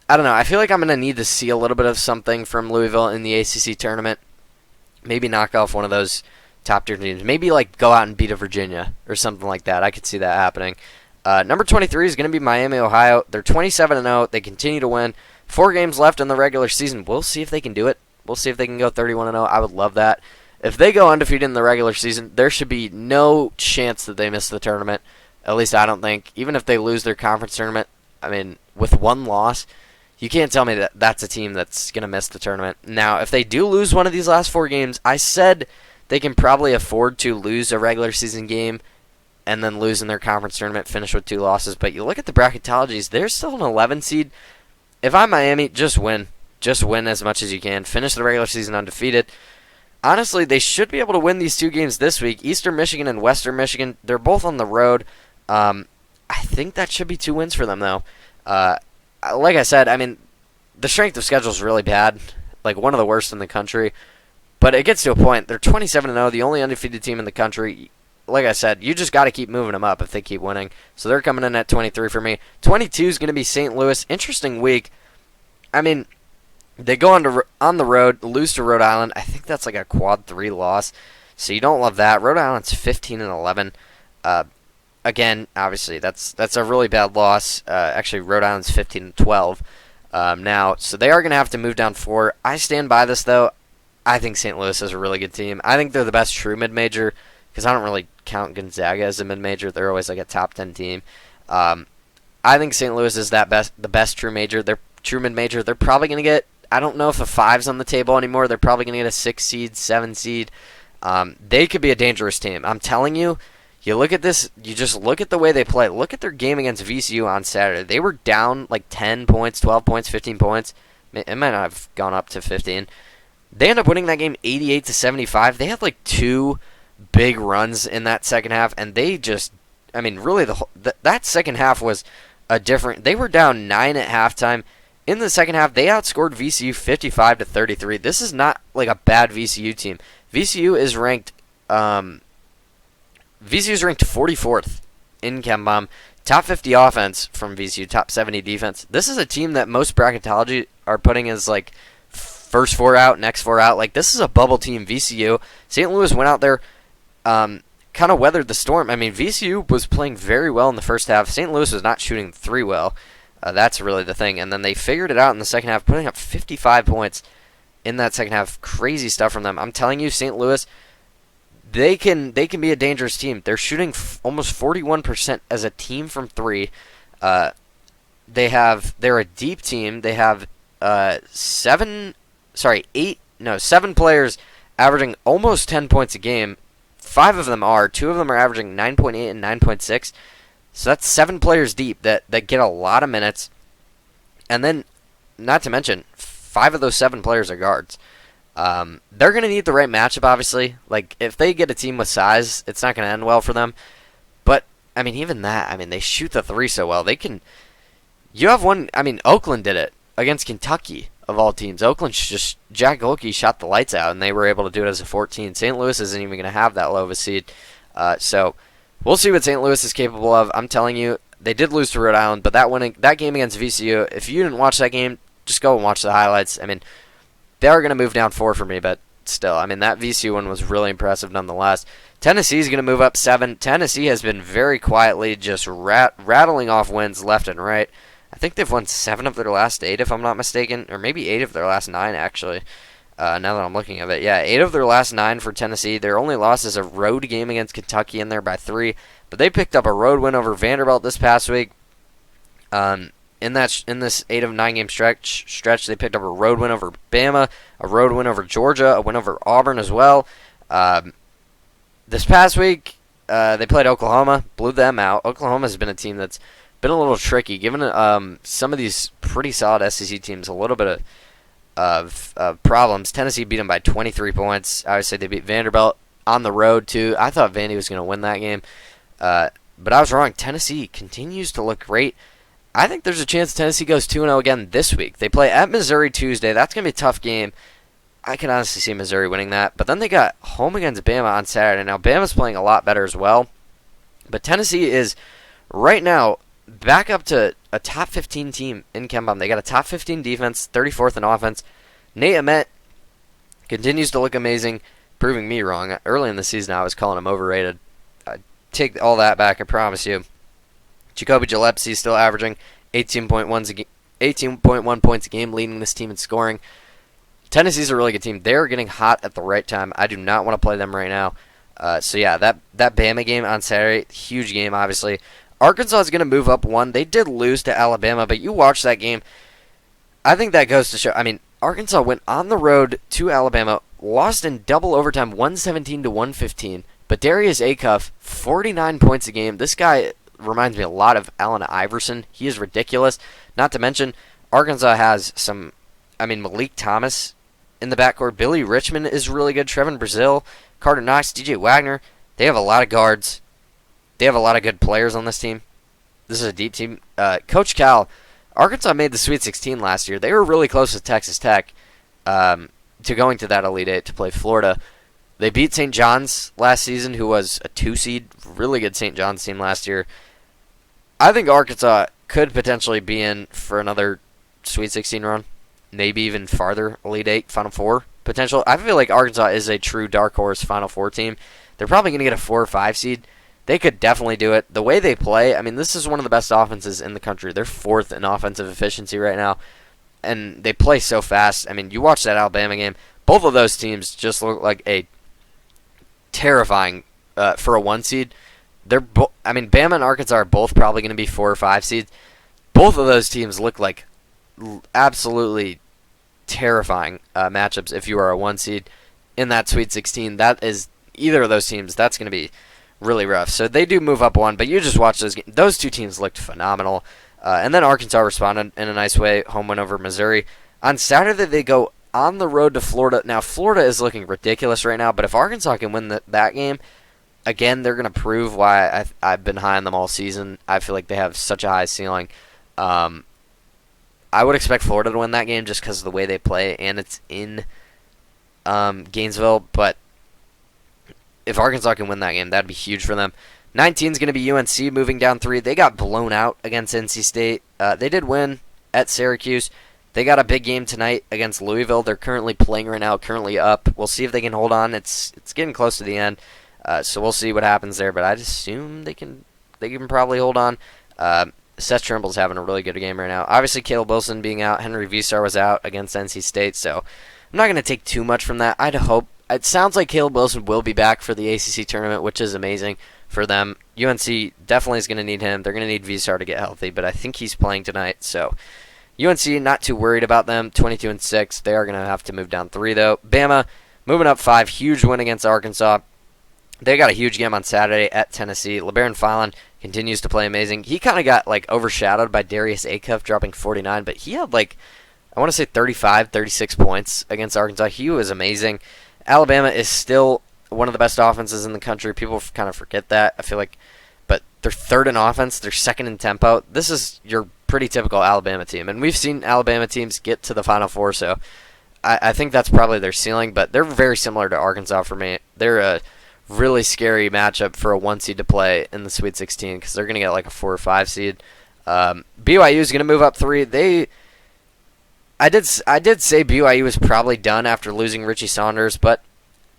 I don't know. I feel like I'm going to need to see a little bit of something from Louisville in the ACC tournament. Maybe knock off one of those top-tier teams. Maybe like go out and beat a Virginia or something like that. I could see that happening. Number 23 is going to be Miami, Ohio. They're 27-0. They continue to win. 4 games left in the regular season. We'll see if they can do it. We'll see if they can go 31-0. I would love that. If they go undefeated in the regular season, there should be no chance that they miss the tournament. At least I don't think. Even if they lose their conference tournament, I mean, with 1 loss, you can't tell me that that's a team that's going to miss the tournament. Now, if they do lose one of these last 4 games, I said they can probably afford to lose a regular season game and then lose in their conference tournament, finish with 2 losses. But you look at the bracketologies, they're still an 11 seed. If I'm Miami, just win. Just win as much as you can. Finish the regular season undefeated. Honestly, they should be able to win these 2 games this week. Eastern Michigan and Western Michigan, they're both on the road. I think that should be 2 wins for them, though. Like I said, I mean, the strength of schedule is really bad. Like, one of the worst in the country. But it gets to a point. They're 27-0, the only undefeated team in the country. Like I said, you just got to keep moving them up if they keep winning. So they're coming in at 23 for me. 22 is going to be St. Louis. Interesting week. I mean, they go on the road, lose to Rhode Island. I think that's like a quad 3 loss. So you don't love that. Rhode Island's 15-11. Again, obviously, that's a really bad loss. Actually, Rhode Island's 15-12 now. So they are going to have to move down 4. I stand by this, though. I think St. Louis is a really good team. I think they're the best true mid-major because I don't really count Gonzaga as a mid-major. They're always like a top 10 team. I think St. Louis is the best true major. They're true mid-major. They're probably going to get, I don't know if a 5's on the table anymore. They're probably going to get a 6 seed, 7 seed. They could be a dangerous team. I'm telling you, you look at this, you just look at the way they play. Look at their game against VCU on Saturday. They were down like 10 points, 12 points, 15 points. It might not have gone up to 15. They end up winning that game 88-75. They had like 2 big runs in that second half, and they just, I mean, really, that second half was a different. They were down 9 at halftime. In the second half, they outscored VCU 55-33. This is not like a bad VCU team. VCU is ranked 44th in KenPom. Top 50 offense from VCU, top 70 defense. This is a team that most bracketology are putting as like first 4 out, next 4 out. Like, this is a bubble team, VCU. St. Louis went out there, kind of weathered the storm. I mean, VCU was playing very well in the first half. St. Louis was not shooting 3 well. That's really the thing. And then they figured it out in the second half, putting up 55 points in that second half. Crazy stuff from them. I'm telling you, St. Louis, they can be a dangerous team. They're shooting almost 41% as a team from 3. They're a deep team. They have 7 players averaging almost 10 points a game. 5 of them are. 2 of them are averaging 9.8 and 9.6. So that's 7 players deep that get a lot of minutes. And then, not to mention, 5 of those 7 players are guards. They're going to need the right matchup, obviously. Like, if they get a team with size, it's not going to end well for them. But, I mean, even that, I mean, they shoot the 3 so well. They can... You have one... I mean, Oakland did it against Kentucky, of all teams. Oakland just... Jack Golke shot the lights out, and they were able to do it as a 14. St. Louis isn't even going to have that low of a seed. So, we'll see what St. Louis is capable of. I'm telling you, they did lose to Rhode Island, but that game against VCU, if you didn't watch that game, just go and watch the highlights. I mean, they are going to move down 4 for me, but still, I mean, that VCU one was really impressive nonetheless. Tennessee is going to move up 7. Tennessee has been very quietly just rattling off wins left and right. I think they've won 7 of their last 8, if I'm not mistaken, or maybe 8 of their last 9, actually, now that I'm looking at it. Yeah, 8 of their last 9 for Tennessee. Their only loss is a road game against Kentucky in there by 3, but they picked up a road win over Vanderbilt this past week. In this 8 of 9 game stretch, they picked up a road win over Bama, a road win over Georgia, a win over Auburn as well. This past week, they played Oklahoma, blew them out. Oklahoma's been a team that's been a little tricky, given some of these pretty solid SEC teams a little bit of problems. Tennessee beat them by 23 points. Obviously, they beat Vanderbilt on the road, too. I thought Vandy was going to win that game, but I was wrong. Tennessee continues to look great. I think there's a chance Tennessee goes 2-0 again this week. They play at Missouri Tuesday. That's going to be a tough game. I can honestly see Missouri winning that. But then they got home against Bama on Saturday. Now, Bama's playing a lot better as well. But Tennessee is, right now, back up to a top 15 team in KenPom. They got a top 15 defense, 34th in offense. Nate Ament continues to look amazing, proving me wrong. Early in the season, I was calling him overrated. I take all that back, I promise you. Jacoby Gillespie still averaging 18.1 points a game, leading this team in scoring. Tennessee's a really good team. They're getting hot at the right time. I do not want to play them right now. So yeah, that Bama game on Saturday, huge game, obviously. Arkansas is going to move up one. They did lose to Alabama, but you watch that game. I think that goes to show. I mean, Arkansas went on the road to Alabama, lost in double overtime, 117-115. But Darius Acuff, 49 points a game. This guy reminds me a lot of Allen Iverson. He is ridiculous. Not to mention, Arkansas has Malik Thomas in the backcourt. Billy Richmond is really good. Trevin Brazile, Carter Knox, DJ Wagner. They have a lot of guards. They have a lot of good players on this team. This is a deep team. Coach Cal, Arkansas made the Sweet 16 last year. They were really close with Texas Tech to going to that Elite Eight to play Florida. They beat St. John's last season, who was a 2 seed. Really good St. John's team last year. I think Arkansas could potentially be in for another Sweet 16 run. Maybe even farther, Elite Eight, Final Four potential. I feel like Arkansas is a true dark horse Final Four team. They're probably going to get a 4 or 5 seed. They could definitely do it. The way they play, I mean, this is one of the best offenses in the country. They're 4th in offensive efficiency right now, and they play so fast. I mean, you watch that Alabama game. Both of those teams just look like a terrifying for a 1 seed. Bama and Arkansas are both probably going to be 4 or 5 seeds. Both of those teams look like absolutely terrifying matchups if you are a 1 seed in that Sweet 16. That is either of those teams. That's going to be really rough. So they do move up 1, but you just watch those games. Those 2 teams looked phenomenal. And then Arkansas responded in a nice way, home win over Missouri. On Saturday, they go on the road to Florida. Now, Florida is looking ridiculous right now, but if Arkansas can win that game, again, they're going to prove why I've been high on them all season. I feel like they have such a high ceiling. I would expect Florida to win that game just because of the way they play, and it's in Gainesville. But if Arkansas can win that game, that'd be huge for them. 19 is going to be UNC moving down 3. They got blown out against NC State. They did win at Syracuse. They got a big game tonight against Louisville. They're currently playing right now, currently up. We'll see if they can hold on. It's getting close to the end, so we'll see what happens there. But I'd assume they can probably hold on. Seth Trimble's having a really good game right now. Obviously, Caleb Wilson being out. Henry Visar was out against NC State, so I'm not going to take too much from that. I'd hope. It sounds like Caleb Wilson will be back for the ACC tournament, which is amazing for them. UNC definitely is going to need him. They're going to need Visar to get healthy, but I think he's playing tonight, so UNC, not too worried about them. 22-6. They are going to have to move down 3, though. Bama moving up 5. Huge win against Arkansas. They got a huge game on Saturday at Tennessee. LeBaron Fallon continues to play amazing. He kind of got overshadowed by Darius Acuff dropping 49, but he had I want to say 35, 36 points against Arkansas. He was amazing. Alabama is still one of the best offenses in the country. People kind of forget that, I feel like. But they're 3rd in offense. They're 2nd in tempo. This is your pretty typical Alabama team. And we've seen Alabama teams get to the Final Four, so I think that's probably their ceiling. But they're very similar to Arkansas for me. They're a really scary matchup for a 1 seed to play in the Sweet 16 because they're going to get a 4 or 5 seed. BYU is going to move up 3. I did say BYU was probably done after losing Richie Saunders, but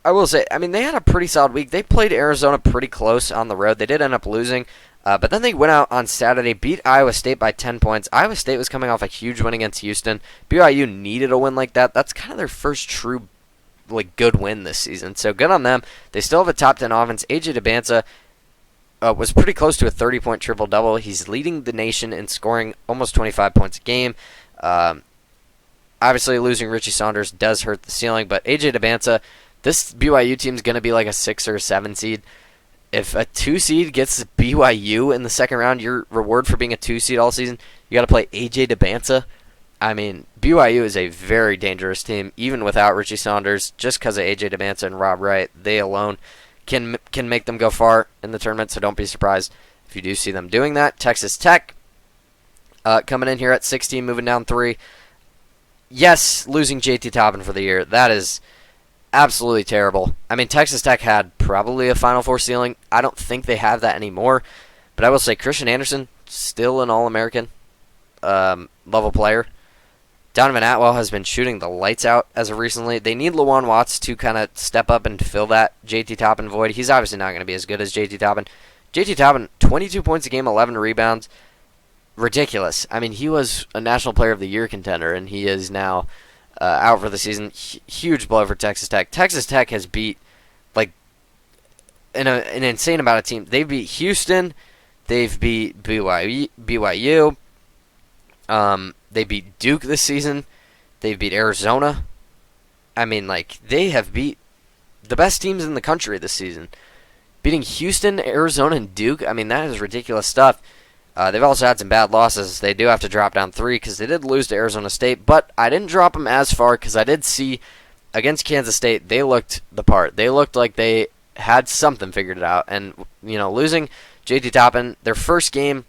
I will say, they had a pretty solid week. They played Arizona pretty close on the road. They did end up losing, but then they went out on Saturday, beat Iowa State by 10 points. Iowa State was coming off a huge win against Houston. BYU needed a win like that. That's kind of their first true good win this season, so good on them. They still have a top 10 offense. AJ DeBanza was pretty close to a 30-point triple-double. He's leading the nation in scoring almost 25 points a game. Obviously, losing Richie Saunders does hurt the ceiling, but AJ DeBanza, This BYU team's going to be like a 6 or a 7 seed. If a 2 seed gets BYU in the second round, your reward for being a 2 seed all season, you got to play AJ DeBanza. I mean, BYU is a very dangerous team, even without Richie Saunders, just because of AJ DeBanza and Rob Wright. They alone can make them go far in the tournament, so don't be surprised if you do see them doing that. Texas Tech coming in here at 16, moving down 3. Yes, losing JT Toppin for the year. That is absolutely terrible. I mean, Texas Tech had probably a Final Four ceiling. I don't think they have that anymore. But I will say Christian Anderson, still an All-American level player. Donovan Atwell has been shooting the lights out as of recently. They need Lawan Watts to kind of step up and fill that JT Toppin void. He's obviously not going to be as good as JT Toppin. JT Toppin, 22 points a game, 11 rebounds. Ridiculous. I mean, he was a National Player of the Year contender, and he is now out for the season. Huge blow for Texas Tech. Texas Tech has beat like an insane amount of teams. They've beat Houston. They've beat BYU. They beat Duke this season. They've beat Arizona. I mean, like, they have beat the best teams in the country this season. Beating Houston, Arizona, and Duke, I mean, that is ridiculous stuff. They've also had some bad losses. They do have to drop down 3 because they did lose to Arizona State, but I didn't drop them as far because I did see against Kansas State, they looked the part. They looked like they had something figured out. And, losing JT Toppin, their first game,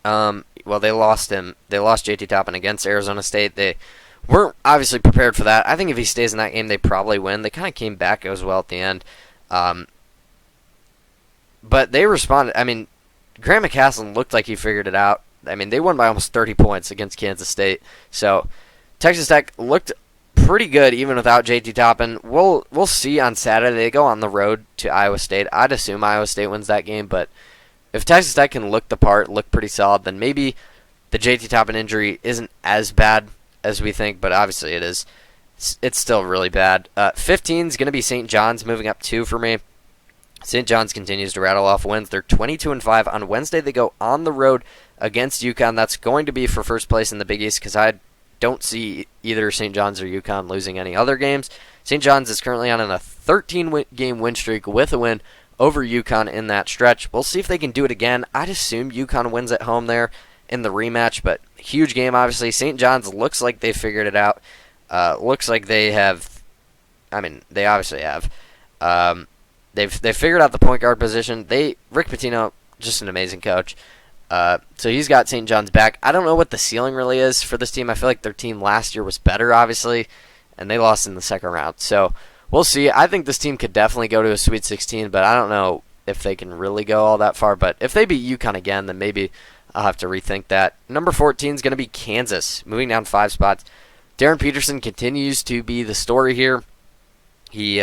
they lost him. They lost JT Toppin against Arizona State. They weren't obviously prepared for that. I think if he stays in that game, they probably win. They kind of came back as well at the end. But they responded. I mean, Grant McCasland looked like he figured it out. I mean, they won by almost 30 points against Kansas State. So Texas Tech looked pretty good even without JT Toppin. We'll see on Saturday. They go on the road to Iowa State. I'd assume Iowa State wins that game, but if Texas Tech can look the part, look pretty solid, then maybe the JT Toppin injury isn't as bad as we think, but obviously it is. It's still really bad. 15 is going to be St. John's, moving up 2 for me. St. John's continues to rattle off wins. They're 22-5. On Wednesday, they go on the road against UConn. That's going to be for first place in the Big East because I don't see either St. John's or UConn losing any other games. St. John's is currently on a 13-game win streak with a win over UConn in that stretch. We'll see if they can do it again. I'd assume UConn wins at home there in the rematch, but huge game, obviously. St. John's looks like they figured it out. Looks like they have. I mean, they obviously have. They've figured out the point guard position. Rick Pitino, just an amazing coach. So he's got St. John's back. I don't know what the ceiling really is for this team. I feel like their team last year was better, obviously, and they lost in the second round. So we'll see. I think this team could definitely go to a Sweet 16, but I don't know if they can really go all that far. But if they beat UConn again, then maybe I'll have to rethink that. Number 14 is going to be Kansas, moving down 5 spots. Darren Peterson continues to be the story here. He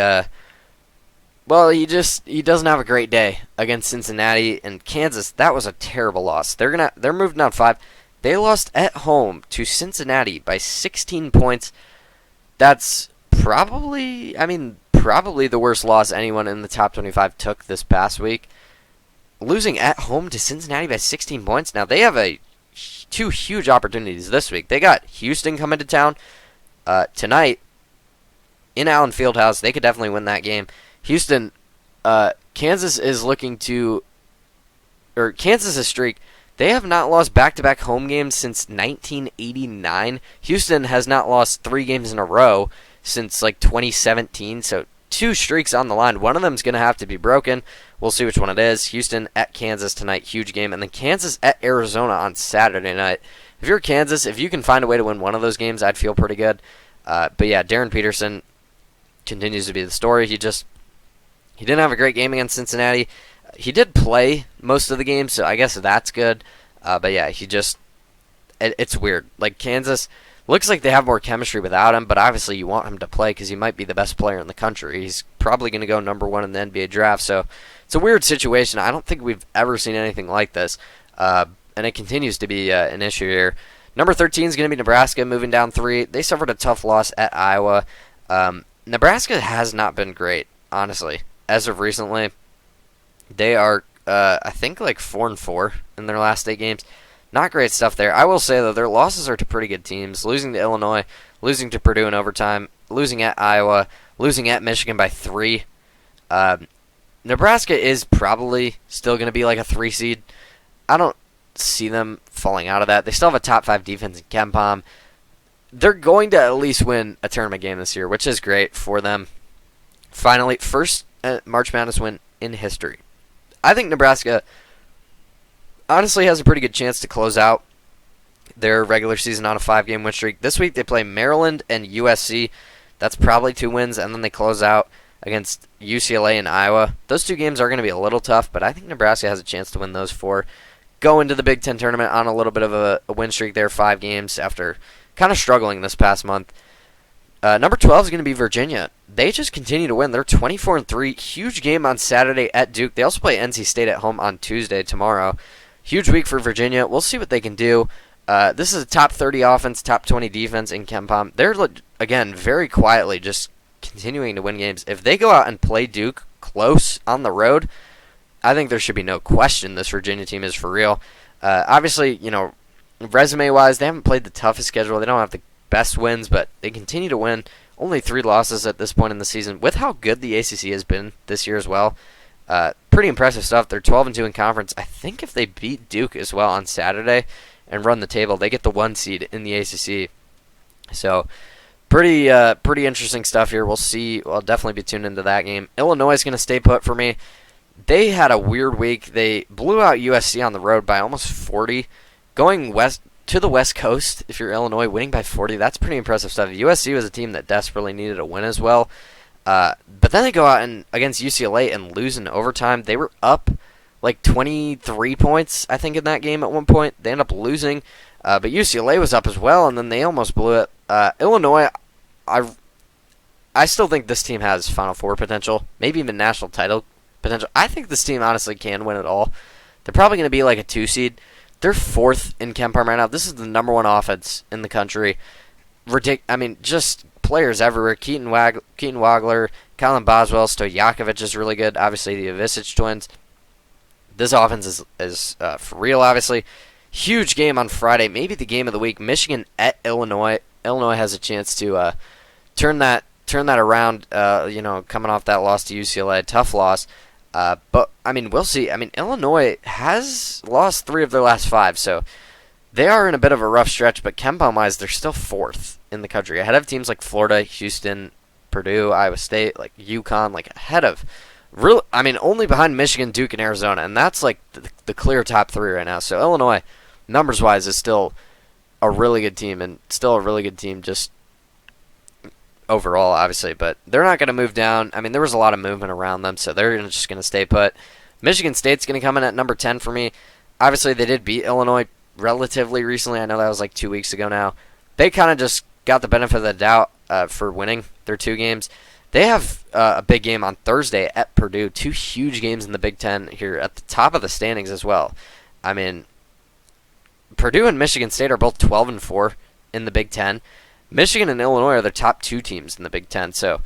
doesn't have a great day against Cincinnati and Kansas. That was a terrible loss. They're moving down 5. They lost at home to Cincinnati by 16 points. That's probably the worst loss anyone in the top 25 took this past week. Losing at home to Cincinnati by 16 points. Now they have 2 huge opportunities this week. They got Houston coming to town tonight in Allen Fieldhouse. They could definitely win that game. Houston, Kansas is Kansas' streak. They have not lost back-to-back home games since 1989. Houston has not lost 3 games in a row since 2017. So 2 streaks on the line. One of them is going to have to be broken. We'll see which one it is. Houston at Kansas tonight, huge game, and then Kansas at Arizona on Saturday night. If you're Kansas, if you can find a way to win one of those games, I'd feel pretty good. But yeah, Darren Peterson continues to be the story. He didn't have a great game against Cincinnati. He did play most of the game, so I guess that's good. But yeah, it's weird. Kansas looks like they have more chemistry without him, but obviously you want him to play because he might be the best player in the country. He's probably going to go number 1 in the NBA draft, so it's a weird situation. I don't think we've ever seen anything like this, and it continues to be an issue here. Number 13 is going to be Nebraska, moving down 3. They suffered a tough loss at Iowa. Nebraska has not been great, honestly. As of recently, they are, I think, 4-4 in their last 8 games. Not great stuff there. I will say, though, their losses are to pretty good teams. Losing to Illinois, losing to Purdue in overtime, losing at Iowa, losing at Michigan by 3. Nebraska is probably still going to be like a 3 seed. I don't see them falling out of that. They still have a top 5 defense in KenPom. They're going to at least win a tournament game this year, which is great for them. Finally, first March Madness win in history. I think Nebraska honestly has a pretty good chance to close out their regular season on a 5-game win streak. This week they play Maryland and USC. That's probably 2 wins, and then they close out against UCLA and Iowa. Those 2 games are going to be a little tough, but I think Nebraska has a chance to win those 4. Go into the Big Ten tournament on a little bit of a win streak there, 5 games after kind of struggling this past month. Number 12 is going to be Virginia. They just continue to win. They're 24-3. Huge game on Saturday at Duke. They also play NC State at home on Tuesday tomorrow. Huge week for Virginia. We'll see what they can do. This is a top 30 offense, top 20 defense in KenPom. They're, again, very quietly just continuing to win games. If they go out and play Duke close on the road, I think there should be no question this Virginia team is for real. Obviously, resume-wise, they haven't played the toughest schedule. They don't have the best wins, but they continue to win. Only 3 losses at this point in the season. With how good the ACC has been this year as well, pretty impressive stuff. They're 12-2 in conference. I think if they beat Duke as well on Saturday and run the table, they get the 1 seed in the ACC. So, pretty interesting stuff here. We'll see. I'll definitely be tuned into that game. Illinois is going to stay put for me. They had a weird week. They blew out USC on the road by almost 40. Going west to the West Coast, if you're Illinois, winning by 40, that's pretty impressive stuff. USC was a team that desperately needed a win as well. But then they go out and against UCLA and lose in overtime. They were up like 23 points, I think, in that game at one point. They end up losing. But UCLA was up as well, and then they almost blew it. Illinois, I still think this team has Final Four potential, maybe even national title potential. I think this team honestly can win it all. They're probably going to be like a 2 seed. They're 4th in KenPom right now. This is the number 1 offense in the country. Just players everywhere. Keaton Wagler, Colin Boswell, Stojakovic is really good. Obviously, the Ivisic twins. This offense is for real, obviously. Huge game on Friday, maybe the game of the week. Michigan at Illinois. Illinois has a chance to turn that around, coming off that loss to UCLA. Tough loss. But we'll see. Illinois has lost 3 of their last 5, so they are in a bit of a rough stretch, but KenPom-wise, they're still 4th in the country, ahead of teams like Florida, Houston, Purdue, Iowa State, like UConn, ahead of only behind Michigan, Duke, and Arizona, and that's the clear top 3 right now. So Illinois, numbers-wise, is still a really good team, and still a really good team just overall, obviously, but they're not going to move down. There was a lot of movement around them, so they're just going to stay put. Michigan State's going to come in at number 10 for me. Obviously, they did beat Illinois relatively recently. I know that was 2 weeks ago now. They kind of just got the benefit of the doubt for winning their 2 games. They have a big game on Thursday at Purdue. 2 huge games in the Big Ten here at the top of the standings as well. Purdue and Michigan State are both 12-4 in the Big Ten. Michigan and Illinois are the top 2 teams in the Big Ten. So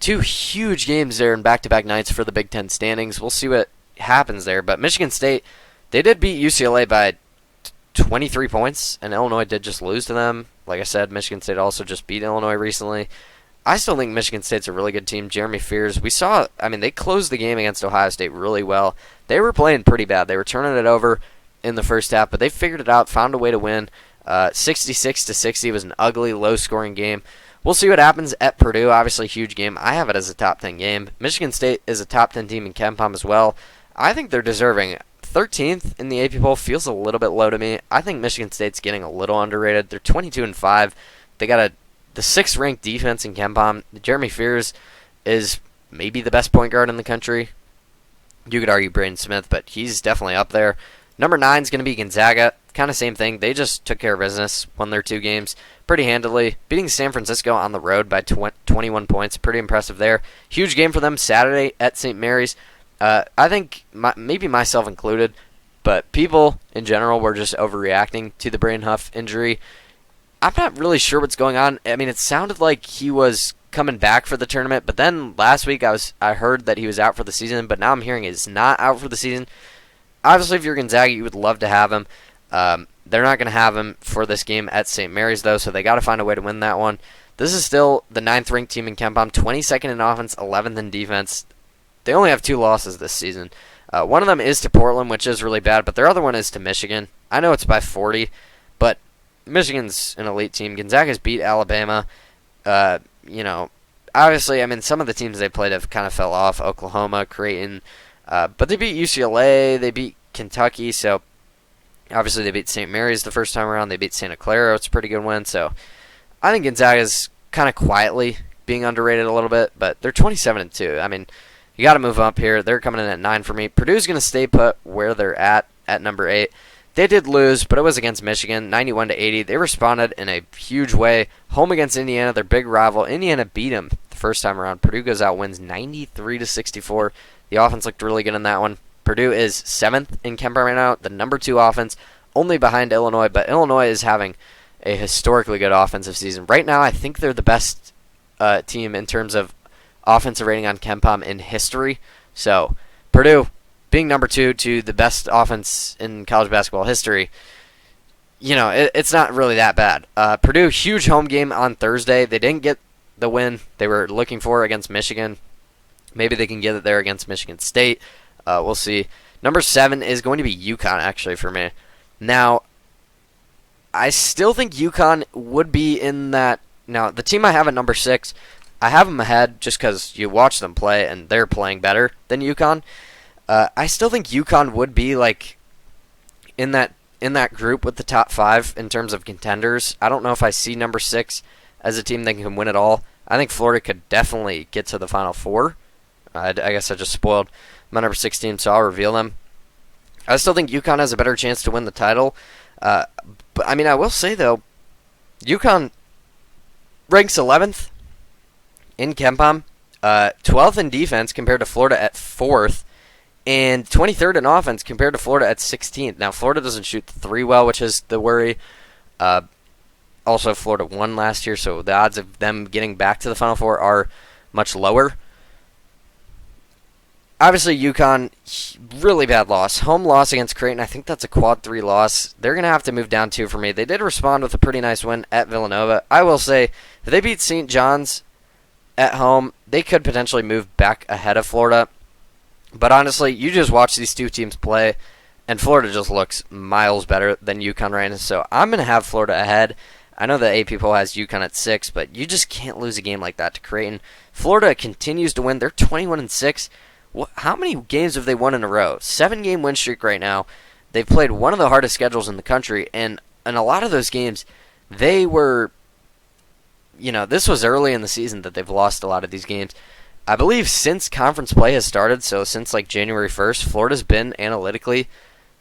2 huge games there in back-to-back nights for the Big Ten standings. We'll see what happens there. But Michigan State, they did beat UCLA by 23 points, and Illinois did just lose to them. Like I said, Michigan State also just beat Illinois recently. I still think Michigan State's a really good team. Jeremy Fears, we saw, they closed the game against Ohio State really well. They were playing pretty bad. They were turning it over in the first half, but they figured it out, found a way to win. 66-60 was an ugly, low-scoring game. We'll see what happens at Purdue. Obviously, huge game. I have it as a top 10 game. Michigan State is a top 10 team in KenPom as well. I think they're deserving. 13th in the AP poll feels a little bit low to me. I think Michigan State's getting a little underrated. They're 22-5. They got the 6th ranked defense in KenPom. Jeremy Fears is maybe the best point guard in the country. You could argue Braden Smith, but he's definitely up there. Number 9 is going to be Gonzaga. Kind of same thing. They just took care of business, won their 2 games pretty handily, beating San Francisco on the road by 21 points. Pretty impressive there. Huge game for them Saturday at St. Mary's. I think, maybe myself included, but people in general were just overreacting to the Braden Huff injury. I'm not really sure what's going on. It sounded like he was coming back for the tournament, but then last week I heard that he was out for the season, but now I'm hearing he's not out for the season. Obviously, if you're Gonzaga, you would love to have him. They're not going to have him for this game at St. Mary's, though, so they got to find a way to win that one. This is still the 9th ranked team in KenPom, 22nd in offense, 11th in defense. They only have 2 losses this season. One of them is to Portland, which is really bad, but their other one is to Michigan. I know it's by 40, but Michigan's an elite team. Gonzaga's beat Alabama. Obviously, I mean, some of the teams they played have kind of fell off. Oklahoma, Creighton. But they beat UCLA. They beat Kentucky. So, obviously, they beat St. Mary's the first time around. They beat Santa Clara. It's a pretty good win. So, I think Gonzaga's kind of quietly being underrated a little bit. But they're 27-2. I mean, you got to move up here. They're coming in at 9 for me. Purdue's going to stay put where they're at number 8. They did lose, but it was against Michigan, 91-80. They responded in a huge way. Home against Indiana, their big rival. Indiana beat them the first time around. Purdue goes out, wins 93-64. The offense looked really good in that one. Purdue is 7th in KenPom right now, the number 2 offense, only behind Illinois. But Illinois is having a historically good offensive season. Right now, I think they're the best team in terms of offensive rating on KenPom in history. So, Purdue, being number 2 to the best offense in college basketball history, it's not really that bad. Purdue, huge home game on Thursday. They didn't get the win they were looking for against Michigan. Maybe they can get it there against Michigan State. We'll see. Number 7 is going to be UConn, actually, for me. Now, I still think UConn would be in that. Now, the team I have at number 6, I have them ahead just because you watch them play and they're playing better than UConn. I still think UConn would be like in that group with the top 5 in terms of contenders. I don't know if I see number 6 as a team that can win it all. I think Florida could definitely get to the Final Four. I guess I just spoiled my number 6 team, so I'll reveal them. I still think UConn has a better chance to win the title. But I mean, I will say though, UConn ranks 11th in KenPom, 12th in defense compared to Florida at 4th. And 23rd in offense compared to Florida at 16th. Now, Florida doesn't shoot the 3 well, which is the worry. Also, Florida won last year, so the odds of them getting back to the Final Four are much lower. Obviously, UConn, really bad loss. Home loss against Creighton. I think that's a quad 3 loss. They're going to have to move down 2 for me. They did respond with a pretty nice win at Villanova. I will say, if they beat St. John's at home, they could potentially move back ahead of Florida. But honestly, you just watch these 2 teams play, and Florida just looks miles better than UConn right now. So I'm going to have Florida ahead. I know the AP poll has UConn at 6, but you just can't lose a game like that to Creighton. Florida continues to win. They're 21-6. How many games have they won in a row? 7-game win streak right now. They've played one of the hardest schedules in the country, and in a lot of those games, they were, this was early in the season that they've lost a lot of these games. I believe since conference play has started, so since like January 1st, Florida's been analytically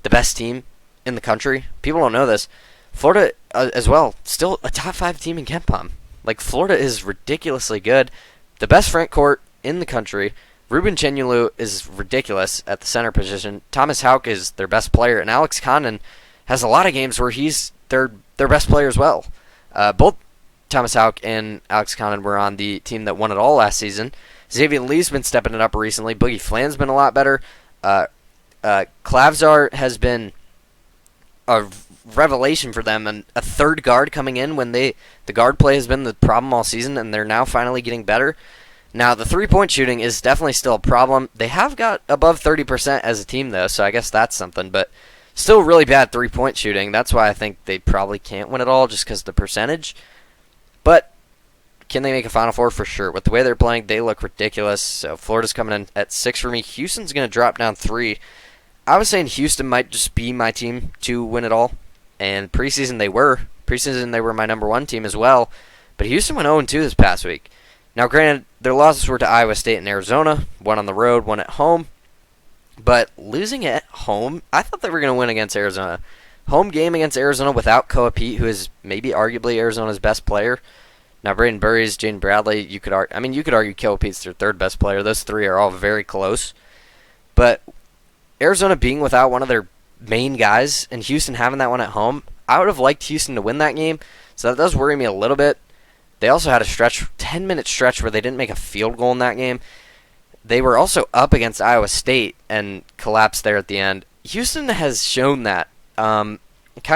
the best team in the country. People don't know this. Florida as well, still a top 5 team in KenPom. Like, Florida is ridiculously good. The best front court in the country. Ruben Chenyulu is ridiculous at the center position. Thomas Houck is their best player, and Alex Condon has a lot of games where he's their best player as well. Both Thomas Houck and Alex Condon were on the team that won it all last season. Xavier Lee's been stepping it up recently. Boogie Flan's been a lot better. Klavzar has been a revelation for them, and a third guard coming in when the guard play has been the problem all season, and they're now finally getting better. Now, the three-point shooting is definitely still a problem. They have got above 30% as a team, though, so I guess that's something, but still really bad three-point shooting. That's why I think they probably can't win it all, just because of the percentage. But can they make a Final Four? For sure. With the way they're playing, they look ridiculous. So Florida's coming in at 6 for me. Houston's going to drop down 3. I was saying Houston might just be my team to win it all. And preseason they were. Preseason they were my number 1 team as well. But Houston went 0-2 this past week. Now, granted, their losses were to Iowa State and Arizona. One on the road, one at home. But losing at home, I thought they were going to win against Arizona. Home game against Arizona without Peat, who is maybe arguably Arizona's best player. Now, Braden Burries, Jaden Bradley, you could argue Peat's their 3rd best player. Those 3 are all very close. But Arizona being without one of their main guys and Houston having that one at home, I would have liked Houston to win that game. So that does worry me a little bit. They also had a 10-minute stretch where they didn't make a field goal in that game. They were also up against Iowa State and collapsed there at the end. Houston has shown that. Kind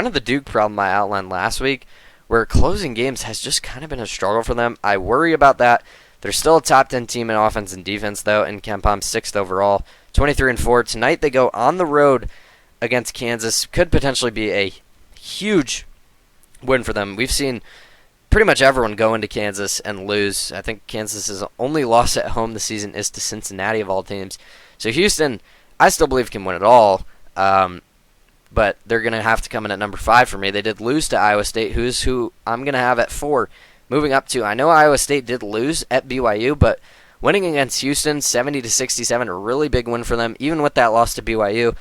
of the Duke problem I outlined last week, where closing games has just kind of been a struggle for them. I worry about that. They're still a top 10 team in offense and defense, though, in KenPom, 6th overall, 23-4. Tonight they go on the road against Kansas. Could potentially be a huge win for them. We've seen pretty much everyone go into Kansas and lose. I think Kansas's only loss at home this season is to Cincinnati of all teams. So Houston, I still believe can win it all, but they're going to have to come in at number 5 for me. They did lose to Iowa State, who I'm going to have at 4. Moving up to, I know Iowa State did lose at BYU, but winning against Houston, 70-67, a really big win for them, even with that loss to BYU.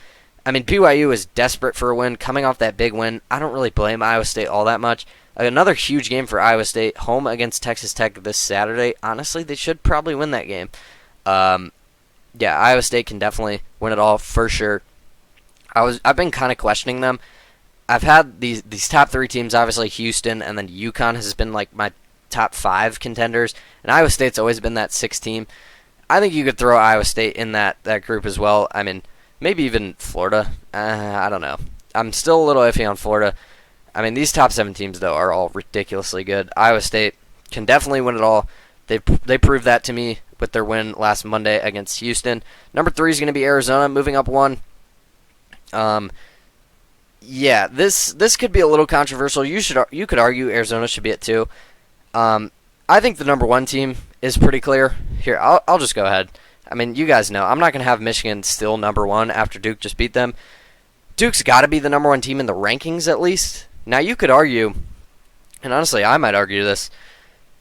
I mean, BYU is desperate for a win, coming off that big win. I don't really blame Iowa State all that much. Another huge game for Iowa State, home against Texas Tech this Saturday. Honestly, they should probably win that game. Yeah, Iowa State can definitely win it all for sure. I've been kind of questioning them. I've had these top 3 teams, obviously Houston, and then UConn has been like my top 5 contenders, and Iowa State's always been that 6th team. I think you could throw Iowa State in that group as well. I mean, maybe even Florida. I don't know. I'm still a little iffy on Florida. I mean, these top 7 teams, though, are all ridiculously good. Iowa State can definitely win it all. They proved that to me with their win last Monday against Houston. Number 3 is going to be Arizona, moving up 1. Yeah, this could be a little controversial. You could argue Arizona should be at 2. I think the number 1 team is pretty clear. Here, I'll just go ahead. I mean, you guys know I'm not going to have Michigan still number 1 after Duke just beat them. Duke's got to be the number 1 team in the rankings at least. Now, you could argue, and honestly, I might argue this,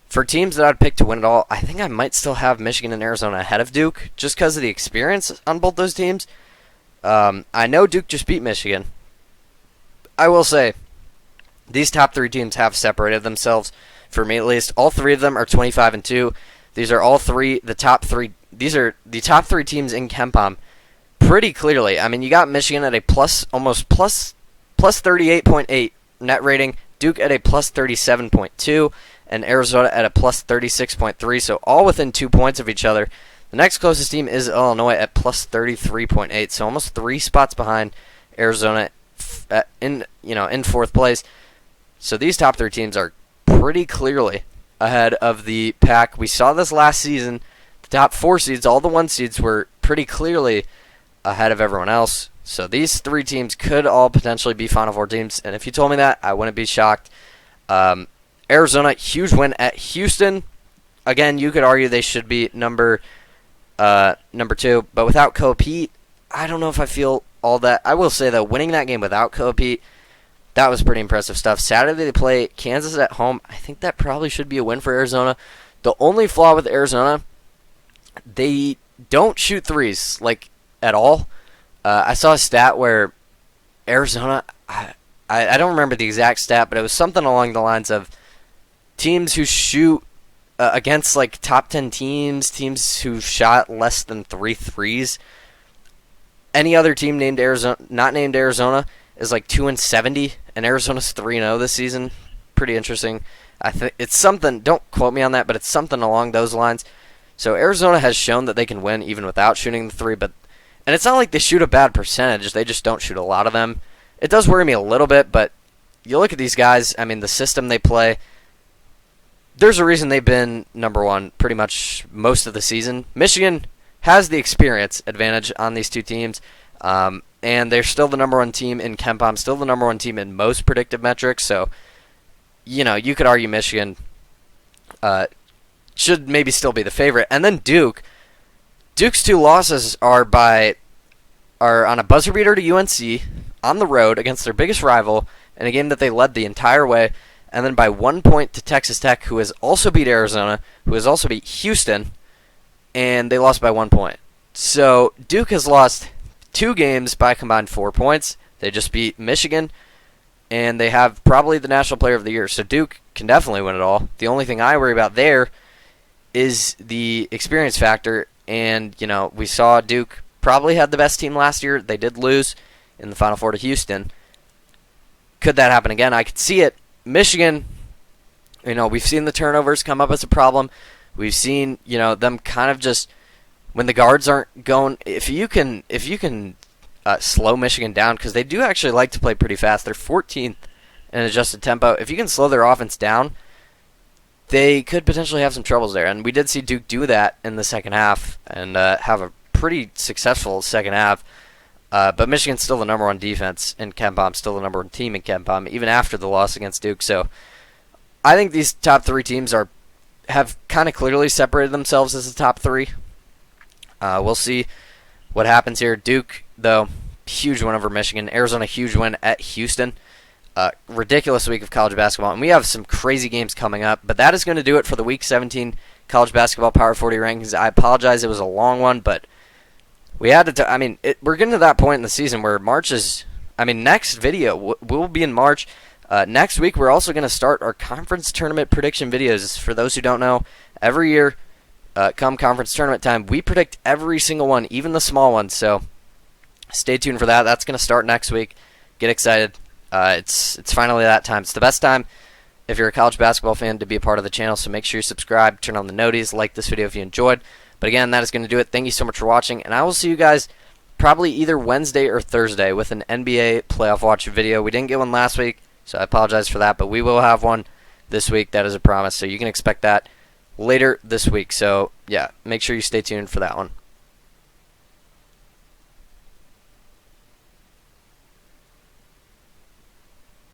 for teams that I'd pick to win it all, I think I might still have Michigan and Arizona ahead of Duke just because of the experience on both those teams. I know Duke just beat Michigan. I will say, these top 3 teams have separated themselves, for me at least. All 3 of them are 25-2. These are all 3 the top 3. These are the top 3 teams in KenPom pretty clearly. I mean, you got Michigan at a plus 38.8 net rating, Duke at a plus 37.2, and Arizona at a plus 36.3. So all within 2 points of each other. The next closest team is Illinois at plus 33.8. So almost 3 spots behind Arizona in 4th place. So these top 3 teams are pretty clearly ahead of the pack. We saw this last season. The top 4 seeds, all the 1 seeds, were pretty clearly ahead of everyone else. So these 3 teams could all potentially be Final Four teams. And if you told me that, I wouldn't be shocked. Arizona, huge win at Houston. Again, you could argue they should be number 2. But without Peat, I don't know if I feel all that. I will say, though, winning that game without Peat, that was pretty impressive stuff. Saturday they play Kansas at home. I think that probably should be a win for Arizona. The only flaw with Arizona, they don't shoot threes, like, at all. I saw a stat where Arizona, I don't remember the exact stat, but it was something along the lines of teams who shoot against, like, top 10 teams who shot less than 3 threes. Any other team named Arizona, not named Arizona, is like 2-70, and Arizona's 3-0 this season. Pretty interesting. I think it's something. Don't quote me on that, but it's something along those lines. So Arizona has shown that they can win even without shooting the 3. And it's not like they shoot a bad percentage; they just don't shoot a lot of them. It does worry me a little bit, but you look at these guys. I mean, the system they play. There's a reason they've been number 1 pretty much most of the season. Michigan has the experience advantage on these 2 teams. And they're still the number 1 team in KenPom, still the number 1 team in most predictive metrics. So, you could argue Michigan should maybe still be the favorite. And then Duke. Duke's 2 losses are on a buzzer beater to UNC on the road against their biggest rival in a game that they led the entire way, and then by 1 point to Texas Tech, who has also beat Arizona, who has also beat Houston, and they lost by 1 point. So Duke has lost 2 games by combined 4 points. They just beat Michigan, and they have probably the National Player of the Year. So Duke can definitely win it all. The only thing I worry about there is the experience factor. And, we saw Duke probably had the best team last year. They did lose in the Final Four to Houston. Could that happen again? I could see it. Michigan, we've seen the turnovers come up as a problem. We've seen, them kind of just, when the guards aren't going, if you can slow Michigan down, because they do actually like to play pretty fast. They're 14th and adjusted tempo, if you can slow their offense down, they could potentially have some troubles there. And we did see Duke do that in the second half and have a pretty successful second half. But Michigan's still the number one defense in KenPom, still the number one team in KenPom, even after the loss against Duke. So I think these top three teams have kind of clearly separated themselves as the top three. We'll see what happens here. Duke, though, huge win over Michigan. Arizona, huge win at Houston. Ridiculous week of college basketball. And we have some crazy games coming up. But that is going to do it for the Week 17 college basketball Power 40 rankings. I apologize. It was a long one, but we had to. We're getting to that point in the season where March is. Next video we'll be in March. Next week we're also going to start our conference tournament prediction videos. For those who don't know, every year, come conference tournament time, we predict every single one, even the small ones. So stay tuned for that. That's going to start next week. Get excited. It's finally that time. It's the best time if you're a college basketball fan to be a part of the channel. So make sure you subscribe, turn on the noties, like this video if you enjoyed. But again, that is going to do it. Thank you so much for watching, and I will see you guys probably either Wednesday or Thursday with an NBA playoff watch video. We didn't get one last week, so I apologize for that, but we will have one this week. That is a promise, so you can expect that later this week. So, yeah, make sure you stay tuned for that one.